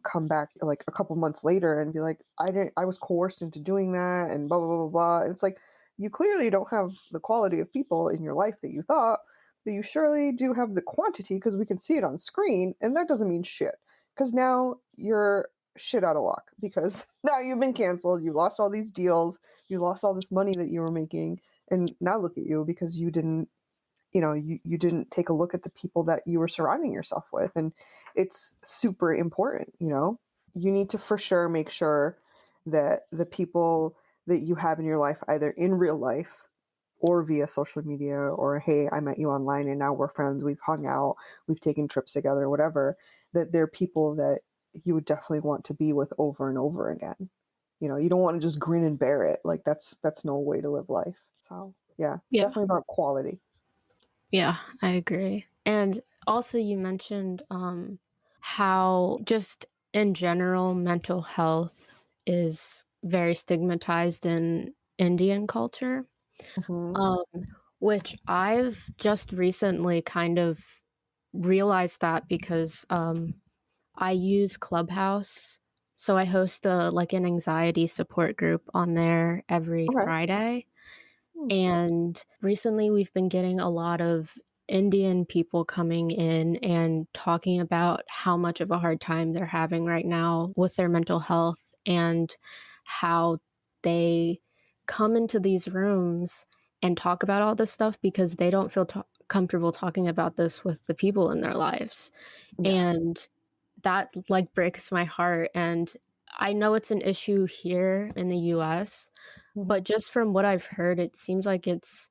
come back like a couple months later and be like, I was coerced into doing that and blah blah blah blah blah. And it's like, you clearly don't have the quality of people in your life that you thought, but you surely do have the quantity because we can see it on screen, and that doesn't mean shit because now you're shit out of luck because now you've been canceled, you lost all these deals, you lost all this money that you were making, and now look at you because you didn't take a look at the people that you were surrounding yourself with. And it's super important. You need to for sure make sure that the people that you have in your life, either in real life or via social media, or hey, I met you online and now we're friends, we've hung out, we've taken trips together, whatever, that they're people that you would definitely want to be with over and over again. You don't want to just grin and bear it. Like that's no way to live life. So yeah, it's Yeah. definitely about quality. Yeah, I agree. And also, you mentioned how just in general, mental health is very stigmatized in Indian culture, Hmm. um, which I've just recently kind of realized that because I use Clubhouse. So I host an anxiety support group on there every Okay. Friday. Hmm. And recently, we've been getting a lot of Indian people coming in and talking about how much of a hard time they're having right now with their mental health and how they come into these rooms and talk about all this stuff because they don't feel comfortable talking about this with the people in their lives. Yeah. And that breaks my heart. And I know it's an issue here in the US, Hmm. but just from what I've heard, it seems like it's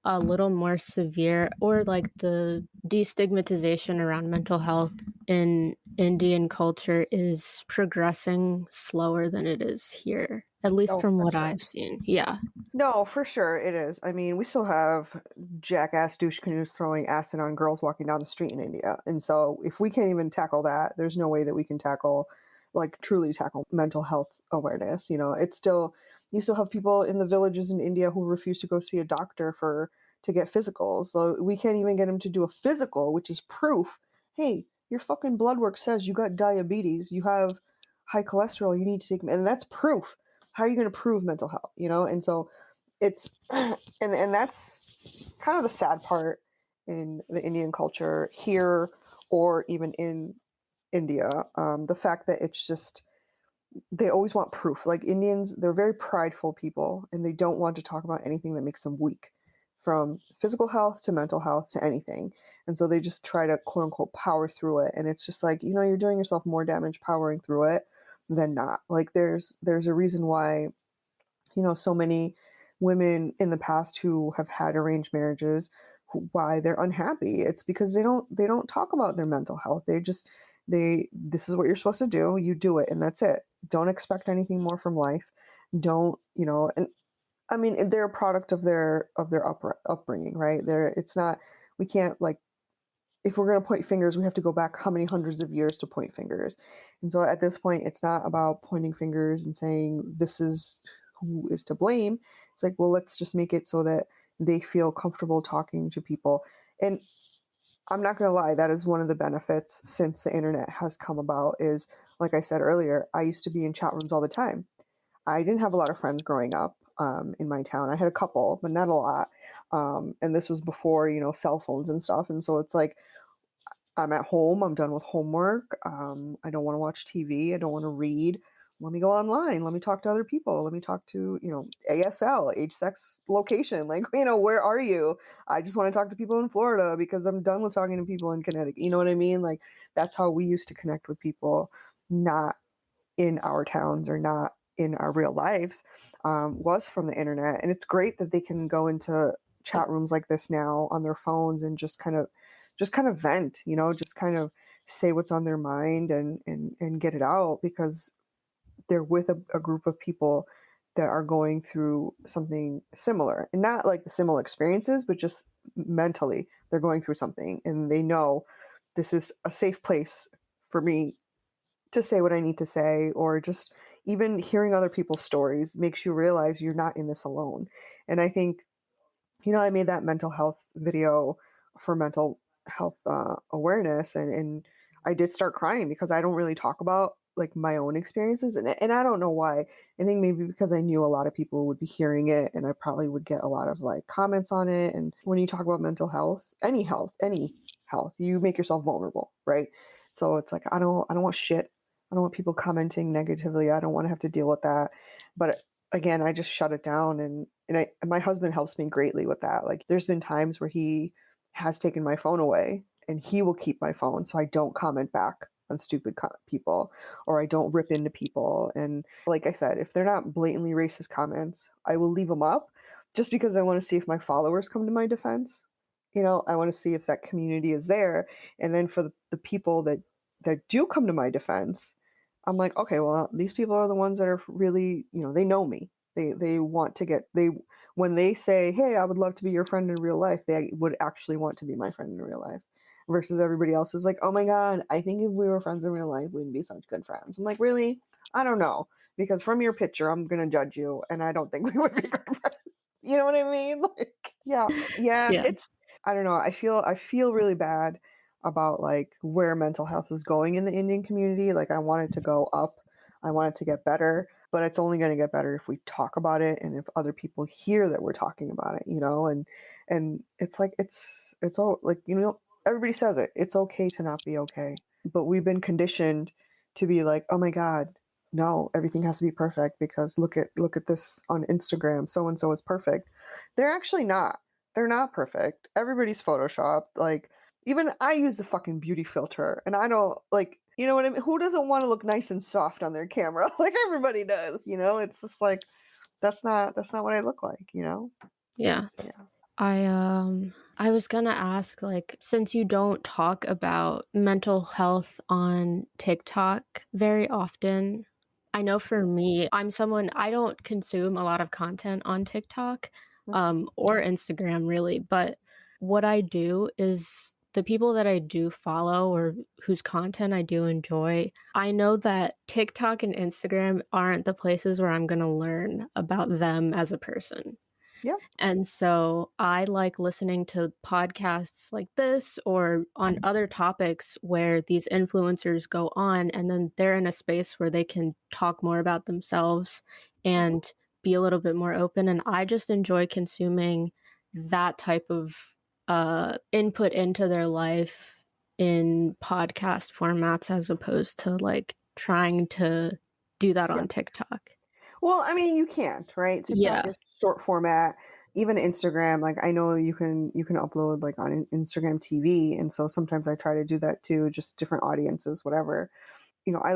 a little more severe, or like the destigmatization around mental health in Indian culture is progressing slower than it is here, at least Oh, from for what sure. I've seen. Yeah. No, for sure it is. I mean, we still have jackass douche canoes throwing acid on girls walking down the street in India. And so if we can't even tackle that, there's no way that we can tackle like truly tackle mental health awareness. It's still you still have people in the villages in India who refuse to go see a doctor for to get physicals. So we can't even get them to do a physical, which is proof. Hey, your fucking blood work says you got diabetes, you have high cholesterol, you need to take, and that's proof. How are you going to prove mental health? And so it's and that's kind of the sad part in the Indian culture here or even in India. The fact that it's just they always want proof. Like Indians, they're very prideful people and they don't want to talk about anything that makes them weak, from physical health to mental health to anything. And so they just try to quote unquote power through it. And it's just like, you're doing yourself more damage powering through it than not. Like there's a reason why so many women in the past who have had arranged marriages, why they're unhappy. It's because they don't talk about their mental health. They this is what you're supposed to do. You do it, and that's it. Don't expect anything more from life. Don't and I mean they're a product of their upbringing, right? It's not we can't like if we're going to point fingers, we have to go back how many hundreds of years to point fingers. And so at this point, it's not about pointing fingers and saying this is who is to blame. It's like, well, let's just make it so that they feel comfortable talking to people. And I'm not going to lie, that is one of the benefits since the internet has come about is, like I said earlier, I used to be in chat rooms all the time. I didn't have a lot of friends growing up in my town. I had a couple, but not a lot. And this was before, cell phones and stuff. And so it's like, I'm at home. I'm done with homework. I don't want to watch TV. I don't want to read. Let me go online. Let me talk to other people. Let me talk to, ASL, age, sex, location. Like, where are you? I just want to talk to people in Florida because I'm done with talking to people in Connecticut. You know what I mean? Like, that's how we used to connect with people, not in our towns or not in our real lives, was from the internet. And it's great that they can go into chat rooms like this now on their phones and just kind of vent, just kind of say what's on their mind and get it out because they're with a group of people that are going through something similar and not like the similar experiences, but just mentally they're going through something and they know this is a safe place for me to say what I need to say, or just even hearing other people's stories makes you realize you're not in this alone. And I think I made that mental health video for mental health awareness, and I did start crying because I don't really talk about like my own experiences, and I don't know why. I think maybe because I knew a lot of people would be hearing it, and I probably would get a lot of like comments on it. And when you talk about mental any health, you make yourself vulnerable, right? So it's like I don't want shit. I don't want people commenting negatively. I don't want to have to deal with that. But again, I just shut it down and my husband helps me greatly with that. Like there's been times where he has taken my phone away and he will keep my phone so I don't comment back on stupid people or I don't rip into people. And like I said, if they're not blatantly racist comments, I will leave them up just because I want to see if my followers come to my defense. I want to see if that community is there. And then for the people that that do come to my defense, I'm like, okay, well, these people are the ones that are really, they know me. They want to get they when they say, "Hey, I would love to be your friend in real life," they would actually want to be my friend in real life. Versus everybody else is like, "Oh my god, I think if we were friends in real life, we'd be such good friends." I'm like, "Really? I don't know." Because from your picture, I'm gonna judge you, and I don't think we would be good friends. You know what I mean? Like, yeah, yeah. Yeah. It's I don't know. I feel really bad about like where mental health is going in the Indian community. Like, I want it to go up. I want it to get better, but it's only going to get better if we talk about it and if other people hear that we're talking about it. And it's like it's all like everybody says it. It's okay to not be okay, but we've been conditioned to be like, oh my god, no, everything has to be perfect because look at this on Instagram. So and so is perfect. They're actually not. They're not perfect. Everybody's photoshopped. Like, even I use the fucking beauty filter, and I don't like. You know what I mean? Who doesn't want to look nice and soft on their camera? Like, everybody does. It's just like that's not what I look like. Yeah. So yeah. I was gonna ask, like, since you don't talk about mental health on TikTok very often, I know for me, I'm someone I don't consume a lot of content on TikTok, or Instagram really, but what I do is the people that I do follow or whose content I do enjoy, I know that TikTok and Instagram aren't the places where I'm gonna learn about them as a person. Yep. And so I like listening to podcasts like this or on other topics where these influencers go on and then they're in a space where they can talk more about themselves Mhm. and be a little bit more open. And I just enjoy consuming that type of input into their life in podcast formats as opposed to like trying to do that Yeah. on TikTok. Well, I mean, you can't, right? TikTok Yeah. is short format. Even Instagram, like, I know you can upload like on Instagram TV, and so sometimes I try to do that too, just different audiences, whatever. I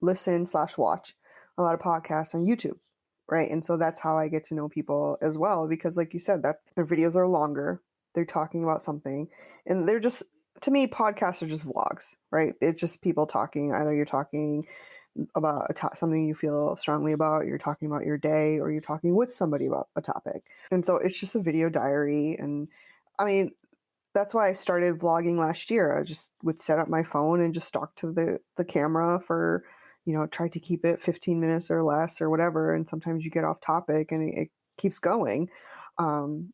listen slash watch a lot of podcasts on YouTube, right? And so that's how I get to know people as well, because like you said, that their videos are longer, they're talking about something, and they're just to me, podcasts are just vlogs, right? It's just people talking. Either you're talking about something you feel strongly about, you're talking about your day, or you're talking with somebody about a topic. And so it's just a video diary. And I mean, that's why I started vlogging last year. I just would set up my phone and just talk to the camera for, try to keep it 15 minutes or less or whatever. And sometimes you get off topic and it keeps going. Um,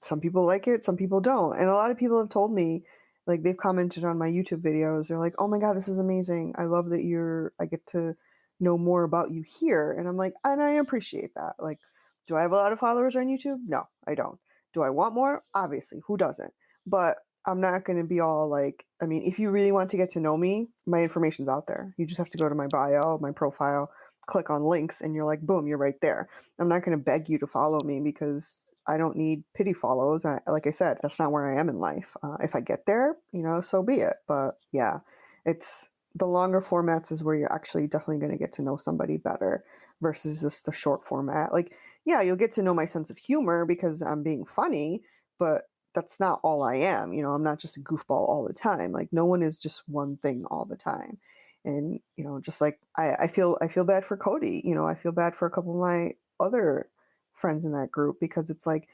some people like it, some people don't. And a lot of people have told me, like, they've commented on my YouTube videos. They're like, "Oh my god, this is amazing. I love that I get to know more about you here." And I'm like, and I appreciate that. Like, do I have a lot of followers on YouTube? No, I don't. Do I want more? Obviously, who doesn't? But I'm not going to be all like, I mean, if you really want to get to know me, my information's out there. You just have to go to my bio, my profile, click on links, and you're like, boom, you're right there. I'm not going to beg you to follow me because I don't need pity follows. Like I said, that's not where I am in life. If I get there, so be it. But yeah, it's the longer formats is where you're actually definitely going to get to know somebody better versus just the short format. Like, yeah, you'll get to know my sense of humor because I'm being funny, but that's not all I am. I'm not just a goofball all the time. Like, no one is just one thing all the time. And, just like I feel bad for Cody. I feel bad for a couple of my other friends in that group because it's like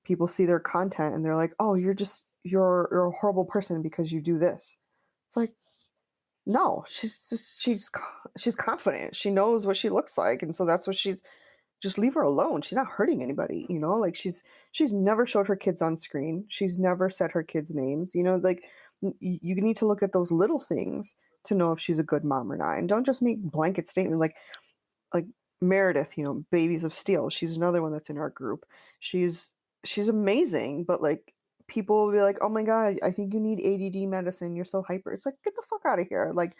people see their content and they're like, "Oh, you're a horrible person because you do this." It's like, no, she's confident. She knows what she looks like, and so that's what she's just leave her alone. She's not hurting anybody, like she's never showed her kids on screen. She's never said her kids' names, like you need to look at those little things to know if she's a good mom or not. And don't just make blanket statement like Meredith, Babies of Steel. She's another one that's in our group. She's amazing, but like people will be like, "Oh my god, I think you need ADD medicine. You're so hyper." It's like, get the fuck out of here. Like,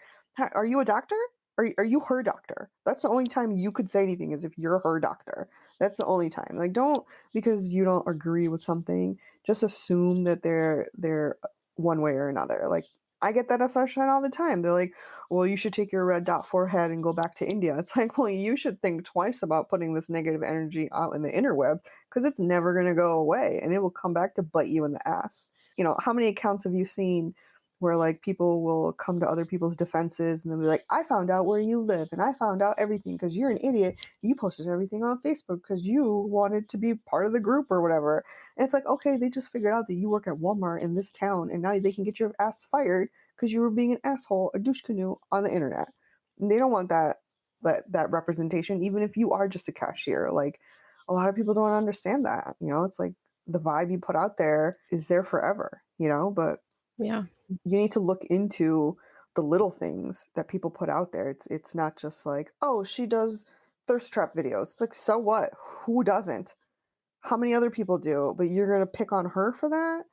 are you a doctor? Are you her doctor? That's the only time you could say anything is if you're her doctor. That's the only time. Like, don't because you don't agree with something, just assume that they're one way or another. Like, I get that obsession all the time. They're like, well, you should take your red dot forehead and go back to India. It's like, well, you should think twice about putting this negative energy out in the interwebs because it's never going to go away and it will come back to bite you in the ass. How many accounts have you seen where like people will come to other people's defenses and they'll be like, I found out where you live and I found out everything because you're an idiot. You posted everything on Facebook because you wanted to be part of the group or whatever. And it's like, okay, they just figured out that you work at Walmart in this town and now they can get your ass fired because you were being an asshole, a douche canoe on the internet. And they don't want that representation, even if you are just a cashier. Like a lot of people don't understand that. It's like the vibe you put out there is there forever, but Yeah. you need to look into the little things that people put out there. It's not just like, oh, she does thirst trap videos. It's like, so what? Who doesn't? How many other people do? But you're gonna pick on her for that?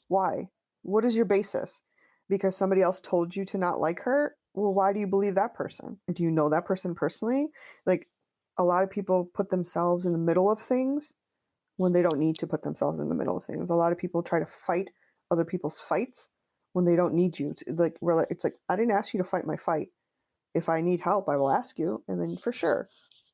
Why? What is your basis? Because somebody else told you to not like her? Well, why do you believe that person? Do you know that person personally? Like a lot of people put themselves in the middle of things when they don't need to put themselves in the middle of things. A lot of people try to fight other people's fights when they don't need you to. Like it's like, I didn't ask you to fight my fight. If I need help, I will ask you, and then for sure,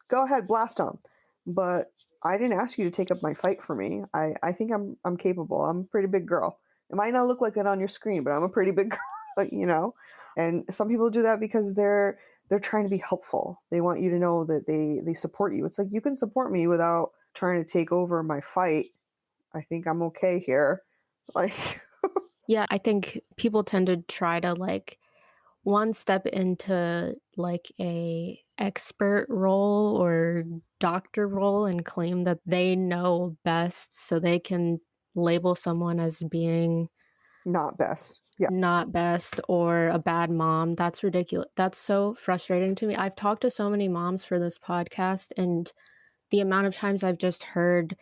go ahead, blast them. But I didn't ask you to take up my fight for me. I think I'm capable. I'm a pretty big girl. It might not look like it on your screen, but I'm a pretty big girl. And some people do that because they're trying to be helpful. They want you to know that they support you. It's like, you can support me without trying to take over my fight. I think I'm okay here. Like, Yeah, I think people tend to try to like one step into like a expert role or doctor role and claim that they know best so they can label someone as being not best. Yeah, not best or a bad mom. That's ridiculous. That's so frustrating to me. I've talked to so many moms for this podcast, and the amount of times I've just heard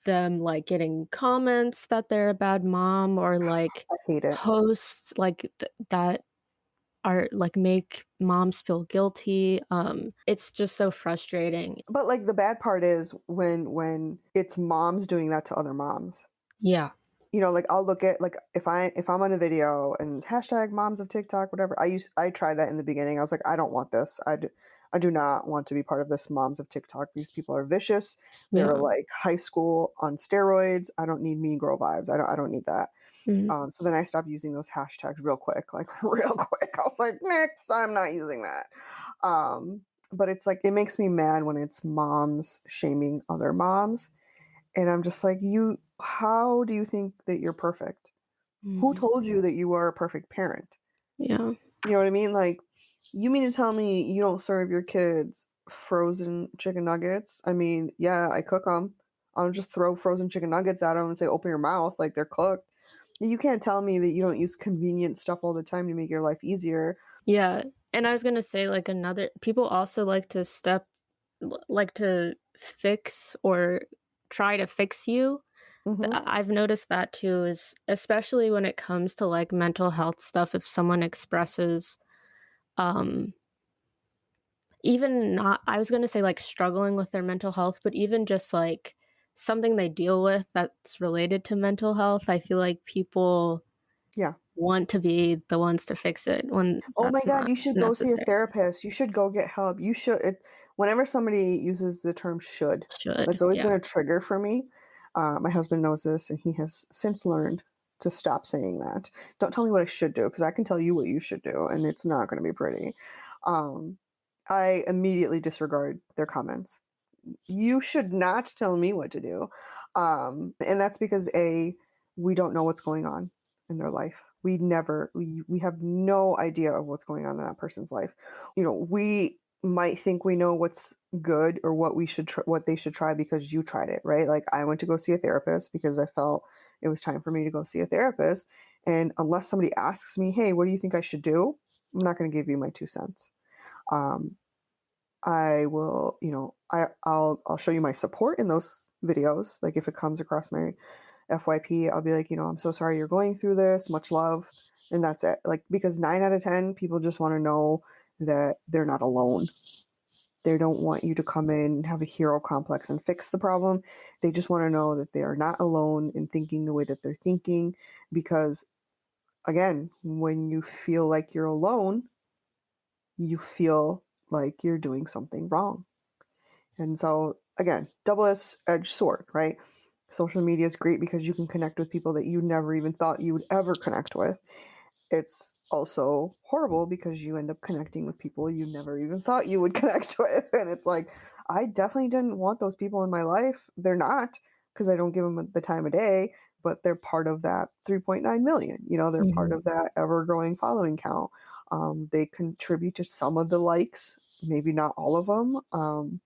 them like getting comments that they're a bad mom or like I hate it. posts like that are like make moms feel guilty. It's just so frustrating. But like the bad part is when it's moms doing that to other moms. Yeah. Like I'll look at, like, if I'm on a video and it's hashtag moms of TikTok, whatever. I tried that in the beginning. I was like, I don't want this. I do not want to be part of this moms of TikTok. These people are vicious. They're Yeah. like high school on steroids. I don't need mean girl vibes. I don't need that. Mhm. So then I stopped using those hashtags real quick, like real quick. I was like, next, I'm not using that. But it's like, it makes me mad when it's moms shaming other moms. And I'm just like, how do you think that you're perfect? Who Mhm. told you that you are a perfect parent? Yeah. You know what I mean? Like, you mean to tell me you don't serve your kids frozen chicken nuggets? I mean, yeah, I cook them. I don't just throw frozen chicken nuggets at them and say, open your mouth, like they're cooked. You can't tell me that you don't use convenient stuff all the time to make your life easier. Yeah. And I was gonna say like another people also like to like to fix or try to fix you. Hmm. I've noticed that too, is especially when it comes to like mental health stuff, if someone expresses um even not I was gonna say, like, struggling with their mental health, but even just, like, something they deal with that's related to mental health, I feel like people Yeah. want to be the ones to fix it when Oh my that's God, not you should go see a necessary. therapist. You should go get help. Whenever somebody uses the term should, Should, it's always yeah. been a trigger for me. My husband knows this and he has since learned to stop saying that. Don't tell me what I should do because I can tell you what you should do and it's not going to be pretty. Um, I immediately disregard their comments. You should not tell me what to do. And that's because we don't know what's going on in their life. We have no idea of what's going on in that person's life. We might think we know what's good or what they should try because you tried it, right? Like I went to go see a therapist because I felt it was time for me to go see a therapist. And unless somebody asks me, hey, what do you think I should do? I'm not going to give you my 2 cents. Um, I will, I'll show you my support in those videos. Like if it comes across my FYP, I'll be like, I'm so sorry you're going through this. Much love, and that's it. Like because 9 out of 10 people just want to know that they're not alone. They don't want you to come in and have a hero complex and fix the problem. They just want to know that they are not alone in thinking the way that they're thinking. Because again, when you feel like you're alone, you feel like you're doing something wrong. And so, again, double-edged sword, right? Social media is great because you can connect with people that you never even thought you would ever connect with. it's also horrible because you end up connecting with people you never even thought you would connect with. And it's like, I definitely didn't want those people in my life. They're not, because I don't give them the time of day, but they're part of that 3.9 million. They're part Mhm. of that ever growing following count. They contribute to some of the likes, maybe not all of them.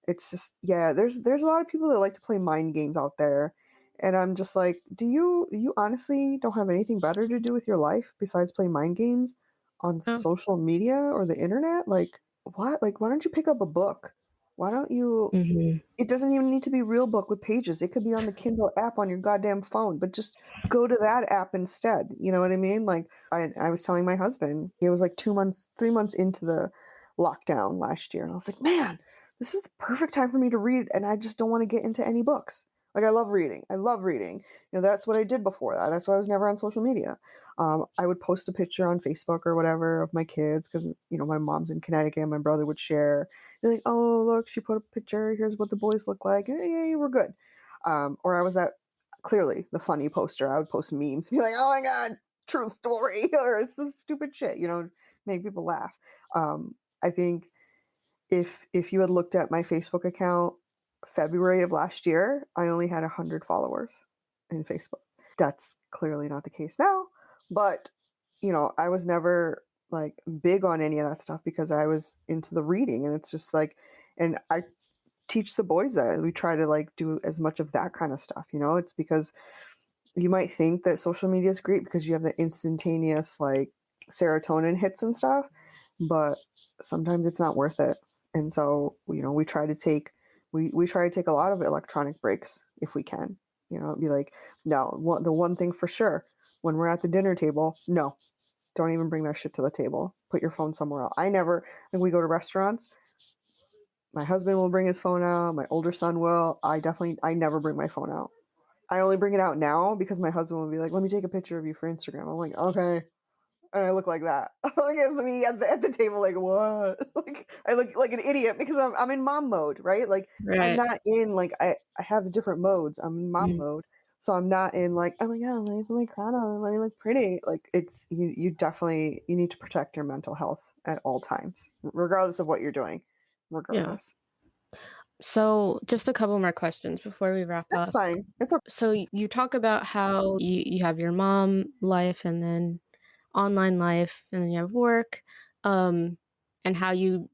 It's just, yeah, there's a lot of people that like to play mind games out there, and I'm just like, do you honestly don't have anything better to do with your life besides play mind games on Oh. social media or the internet? Like, what? Like, why don't you pick up a book? Why don't you? Mhm. It doesn't even need to be real book with pages. It could be on the Kindle app on your goddamn phone, but just go to that app instead. You know what I mean? Like, I was telling my husband, it was like 2 months, 3 months into the lockdown last year, and I was like, man, this is the perfect time for me to read, and I just don't want to get into any books. Like, I love reading. I love reading. That's what I did before that. That's why I was never on social media. I would post a picture on Facebook or whatever of my kids because my mom's in Connecticut, and my brother would share. You're like, oh, look, she put a picture. Here's what the boys look like. Yeah, we're good. Or I was at clearly the funny poster. I would post memes, be like, oh my God, true story, or some stupid shit, make people laugh. I think if you had looked at my Facebook account February of last year, I only had 100 followers in Facebook. That's clearly not the case now, but I was never like big on any of that stuff because I was into the reading, and it's just like, and I teach the boys that we try to like do as much of that kind of stuff. It's because you might think that social media is great because you have the instantaneous like serotonin hits and stuff, but sometimes it's not worth it. And so, we try to take a lot of electronic breaks if we can. Be like, no, the one thing for sure, when we're at the dinner table, no, don't even bring that shit to the table. Put your phone somewhere else. I never, when we go to restaurants, my husband will bring his phone out. My older son will. I never bring my phone out. I only bring it out now because my husband will be like, "Let me take a picture of you for Instagram." I'm like, "Okay," and I look like that. Like it's me at the table, like what? Like I look like an idiot because I'm in mom mode, right? Like I'm Right. not in like I have the different modes. I'm in mom Mhm. mode, so I'm not in like, oh my God, let me put my crown on, let me look pretty. Like it's you definitely you need to protect your mental health at all times, regardless of what you're doing, Yeah. regardless. So, just a couple more questions before we wrap That's up. fine. It's okay. So, you talk about how you have your mom life and then online life and then you have work, um, and how you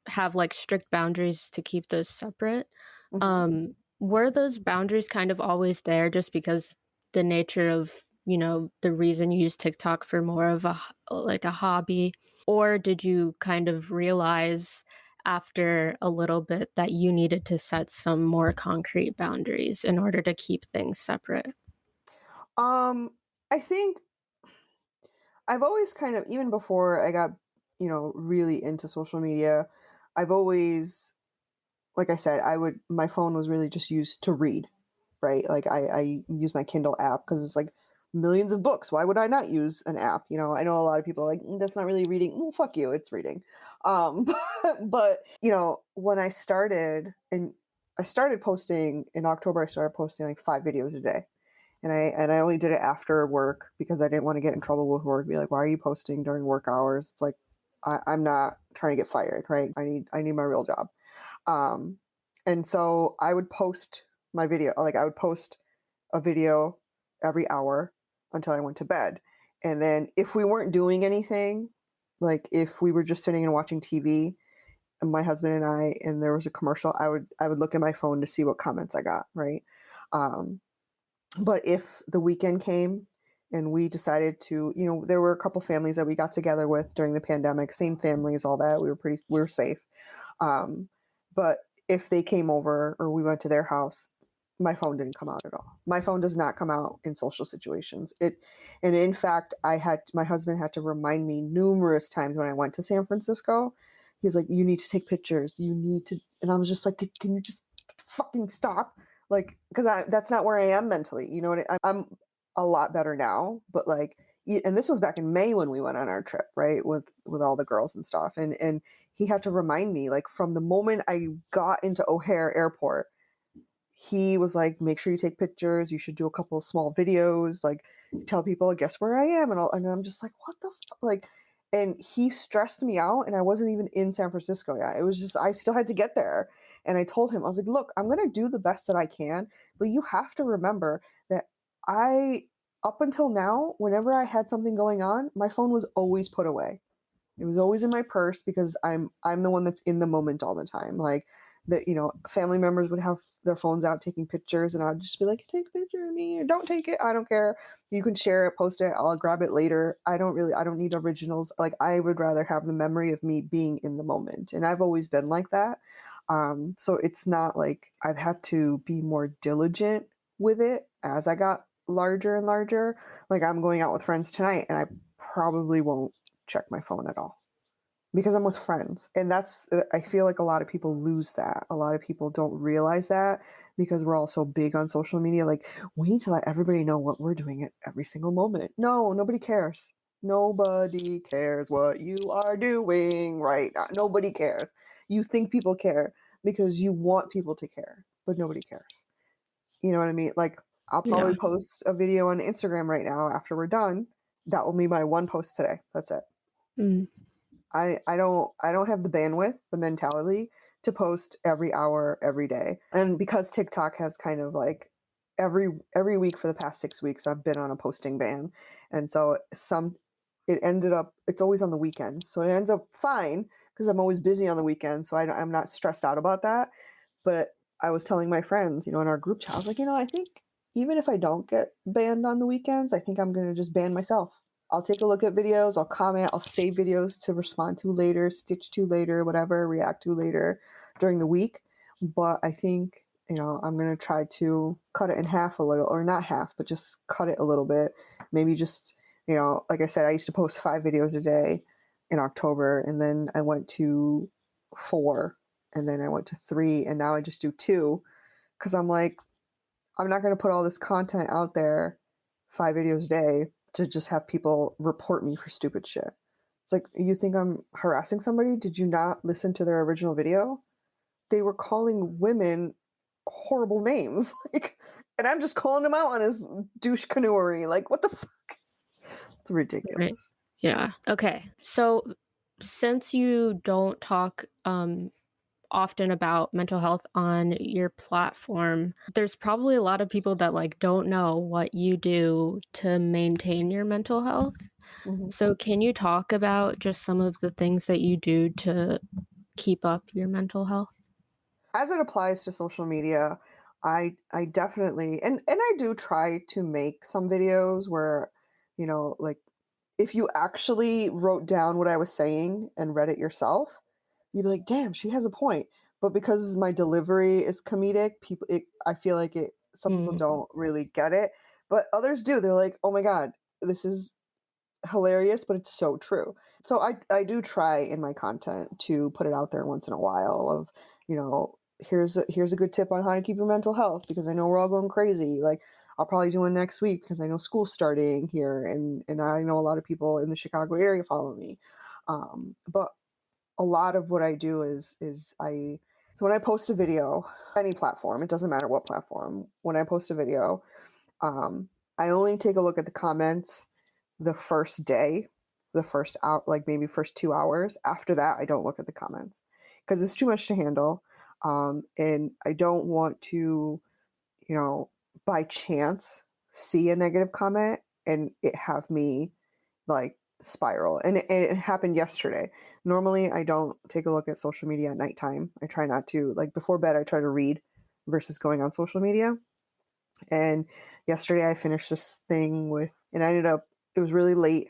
have, like, strict boundaries to keep those separate. Mhm. Were those boundaries kind of always there just because the nature of, the reason you use TikTok for more of like, a hobby? Or did you kind of realize after a little bit that you needed to set some more concrete boundaries in order to keep things separate? I think I've always kind of, even before I got, really into social media, I've always, like I said, my phone was really just used to read, right? Like I use my Kindle app because it's like millions of books. Why would I not use an app? I know a lot of people are like, that's not really reading." Well, fuck you, it's reading. But when I started posting in October, I started posting like 5 videos a day, and I only did it after work because I didn't want to get in trouble with work. Be like, why are you posting during work hours? It's like I'm not trying to get fired, right? I need my real job. Um, and so I would post my video. Like I would post a video every hour until I went to bed. And then if we weren't doing anything, like if we were just sitting and watching TV, and my husband and I, and there was a commercial, I would look at my phone to see what comments I got, right? Um, but if the weekend came and we decided to, there were a couple families that we got together with during the pandemic, same families, all that. We were safe. Um, but if they came over or we went to their house, my phone didn't come out at all. My phone does not come out in social situations. And in fact, my husband had to remind me numerous times when I went to San Francisco. He's like, "You need to take pictures. You need to," and I was just like, "Can you just fucking stop?" Like, because that's not where I am mentally. You know what? I'm a lot better now, but like, and this was back in May when we went on our trip, right, with all the girls and stuff, and he had to remind me, like, from the moment I got into O'Hare Airport, he was like, "Make sure you take pictures. You should do a couple of small videos. Like, tell people, guess where I am, and I'm just like, what the like. And he stressed me out, and I wasn't even in San Francisco yet. It was just I still had to get there, and I told him, I was like, look, I'm gonna do the best that I can, but you have to remember that I up until now, whenever I had something going on, my phone was always put away. It was always in my purse because I'm the one that's in the moment all the time. Like that, family members would have their phones out taking pictures, and I'd just be like, "Take a picture of me, or don't take it. I don't care. You can share it, post it. I'll grab it later. I don't need originals. Like I would rather have the memory of me being in the moment, and I've always been like that. So it's not like I've had to be more diligent with it as I got larger and larger. Like I'm going out with friends tonight, and I probably won't check my phone at all because I'm with friends. And I feel like a lot of people lose that. A lot of people don't realize that because we're all so big on social media. Like, we need to let everybody know what we're doing at every single moment. No, nobody cares. Nobody cares what you are doing right now. Nobody cares. You think people care because you want people to care, but nobody cares. You know what I mean? Like, I'll Yeah. probably post a video on Instagram right now after we're done. That will be my one post today. That's it. Mm. I don't have the bandwidth, the mentality to post every hour every day. And because TikTok has kind of like every week for the past 6 weeks I've been on a posting ban. And so it's always on the weekends. So it ends up fine because I'm always busy on the weekends, so I'm not stressed out about that. But I was telling my friends, in our group chat, I was like, I think even if I don't get banned on the weekends, I think I'm going to just ban myself. I'll take a look at videos, I'll comment, I'll save videos to respond to later, stitch to later, whatever, react to later during the week. But I think, I'm going to try to cut it in half a little, or not half, but just cut it a little bit. Maybe just, like I said, I used to post 5 videos a day in October, and then I went to 4, and then I went to 3, and now I just do 2 because I'm like, I'm not going to put all this content out there, 5 videos a day, to just have people report me for stupid shit. It's like, you think I'm harassing somebody? Did you not listen to their original video? They were calling women horrible names. Like, and I'm just calling him out on his douche canoery. Like, what the fuck? It's Right. ridiculous. Yeah. Okay. So since you don't talk often about mental health on your platform, there's probably a lot of people that don't know what you do to maintain your mental health. Mhm. So can you talk about just some of the things that you do to keep up your mental health? As it applies to social media, I definitely, and I do try to make some videos where, like, if you actually wrote down what I was saying and read it yourself, you'd be like, "Damn, she has a point." But because my delivery is comedic, I feel like it. Some people Mm, don't really get it, but others do. They're like, "Oh my god, this is hilarious, but it's so true." So I do try in my content to put it out there once in a while of, here's a good tip on how to keep your mental health, because I know we're all going crazy. Like, I'll probably do one next week because I know school's starting here, and I know a lot of people in the Chicago area follow me. But a lot of what I do is so when I post a video, any platform, it doesn't matter what platform, when I post a video, I only take a look at the comments the first day, the first out, like maybe first 2 hours. After that, I don't look at the comments because it's too much to handle. And I don't want to, you know, by chance see a negative comment and it have me like spiral. And it happened yesterday. Normally, I don't take a look at social media at nighttime. I try not to. Like before bed, I try to read versus going on social media. And yesterday I finished this thing and I ended up, it was really late.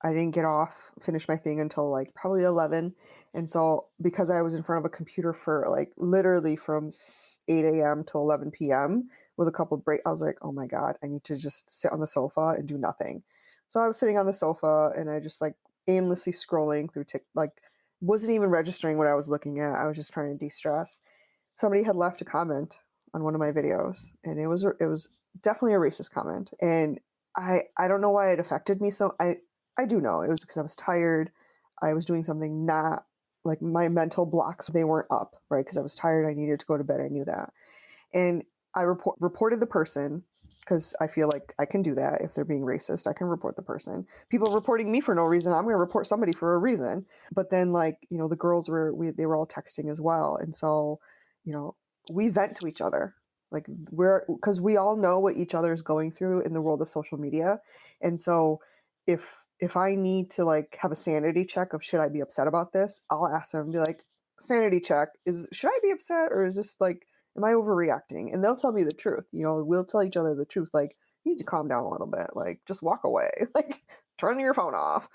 I didn't get off, finish my thing until like probably 11. And so because I was in front of a computer for like literally from 8 a.m. to 11 p.m. with a couple of break, I was like, oh my God, I need to just sit on the sofa and do nothing. So I was sitting on the sofa and I just like aimlessly scrolling through like wasn't even registering what I was looking at. I was just trying to de-stress. Somebody had left a comment on one of my videos, and it was definitely a racist comment, and I don't know why it affected me. So I do know it was because I was tired. I was doing something, not like my mental blocks, they weren't up, right? Because I was tired, I needed to go to bed, I knew that. And I reported the person, because I feel like I can do that. If they're being racist, I can report the person. People reporting me for no reason, I'm going to report somebody for a reason. But then, like, the girls they were all texting as well, and so, we vent to each other. Like, because we all know what each other is going through in the world of social media, and so if I need to, like, have a sanity check of should I be upset about this, I'll ask them and be like, sanity check, should I be upset, or is this like, am I overreacting? And they'll tell me the truth. We'll tell each other the truth. Like, you need to calm down a little bit. Like, just walk away. Like, turn your phone off.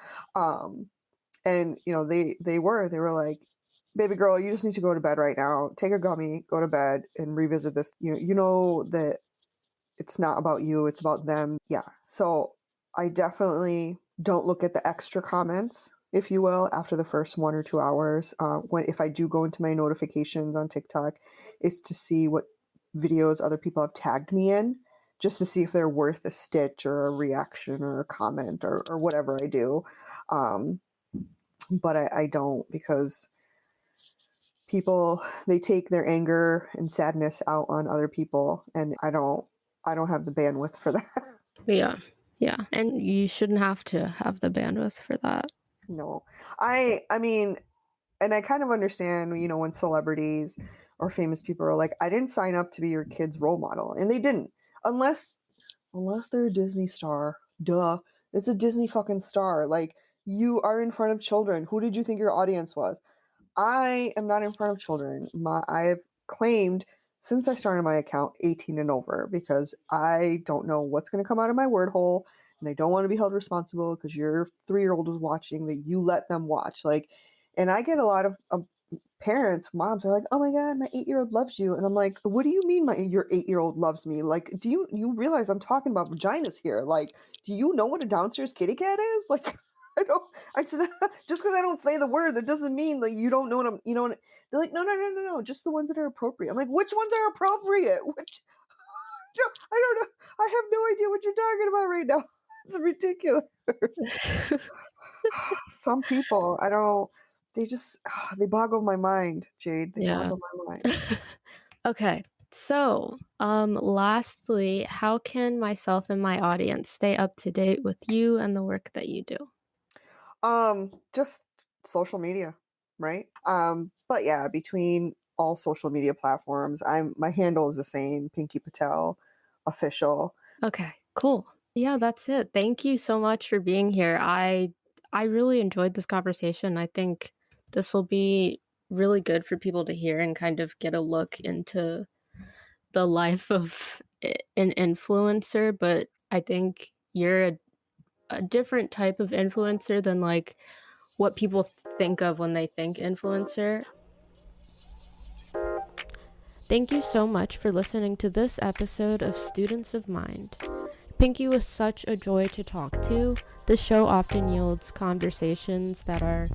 And they were like, baby girl, you just need to go to bed right now. Take a gummy, go to bed, and revisit this. You know that it's not about you, it's about them. Yeah. So I definitely don't look at the extra comments, if you will, after the first 1 or 2 hours. If I do go into my notifications on TikTok, is to see what videos other people have tagged me in, just to see if they're worth a stitch or a reaction or a comment or whatever I do. But I don't, because people, they take their anger and sadness out on other people, and I don't have the bandwidth for that. Yeah. And you shouldn't have to have the bandwidth for that. No. I mean, and I kind of understand, when celebrities or famous people are like, I didn't sign up to be your kid's role model. And they didn't. Unless they're a Disney star. Duh. It's a Disney fucking star. Like, you are in front of children. Who did you think your audience was? I am not in front of children. I've claimed since I started my account 18 and over, because I don't know what's going to come out of my word hole, and I don't want to be held responsible because your 3-year-old is watching, that you let them watch. Like, and I get a lot of parents, moms are like, oh my God, my 8-year-old loves you. And I'm like, what do you mean your 8-year-old loves me? Like, do you realize I'm talking about vaginas here? Like, do you know what a downstairs kitty cat is? Like, I said, just because I don't say the word, that doesn't mean like you don't know what they're like, no, just the ones that are appropriate. I'm like, which ones are appropriate? I don't know. I have no idea what you're talking about right now. It's ridiculous. Some people, they boggle my mind, Jade. They boggle my mind. Okay. So, lastly, how can myself and my audience stay up to date with you and the work that you do? Just social media, right? But yeah, between all social media platforms, my handle is the same, Pinky Patel official. Okay, cool. Yeah, that's it. Thank you so much for being here. I really enjoyed this conversation. I think this will be really good for people to hear and kind of get a look into the life of an influencer, but I think you're a different type of influencer than like what people think of when they think influencer. Thank you so much for listening to this episode of Students of Mind. Pinky was such a joy to talk to. The show often yields conversations that are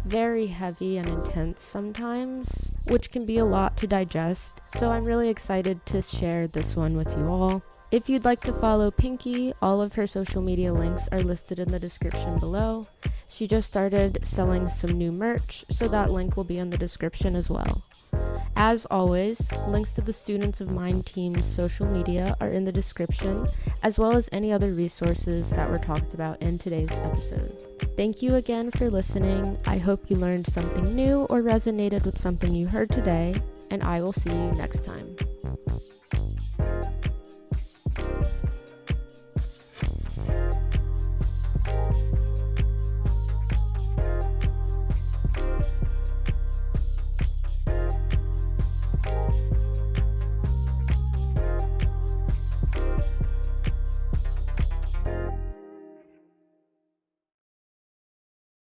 very heavy and intense sometimes, which can be a lot to digest, so I'm really excited to share this one with you all. If you'd like to follow Pinky, all of her social media links are listed in the description below. She just started selling some new merch, so that link will be in the description as well. As always, links to the Students of Mind team's social media are in the description, as well as any other resources that were talked about in today's episode. Thank you again for listening. I hope you learned something new or resonated with something you heard today, and I will see you next time.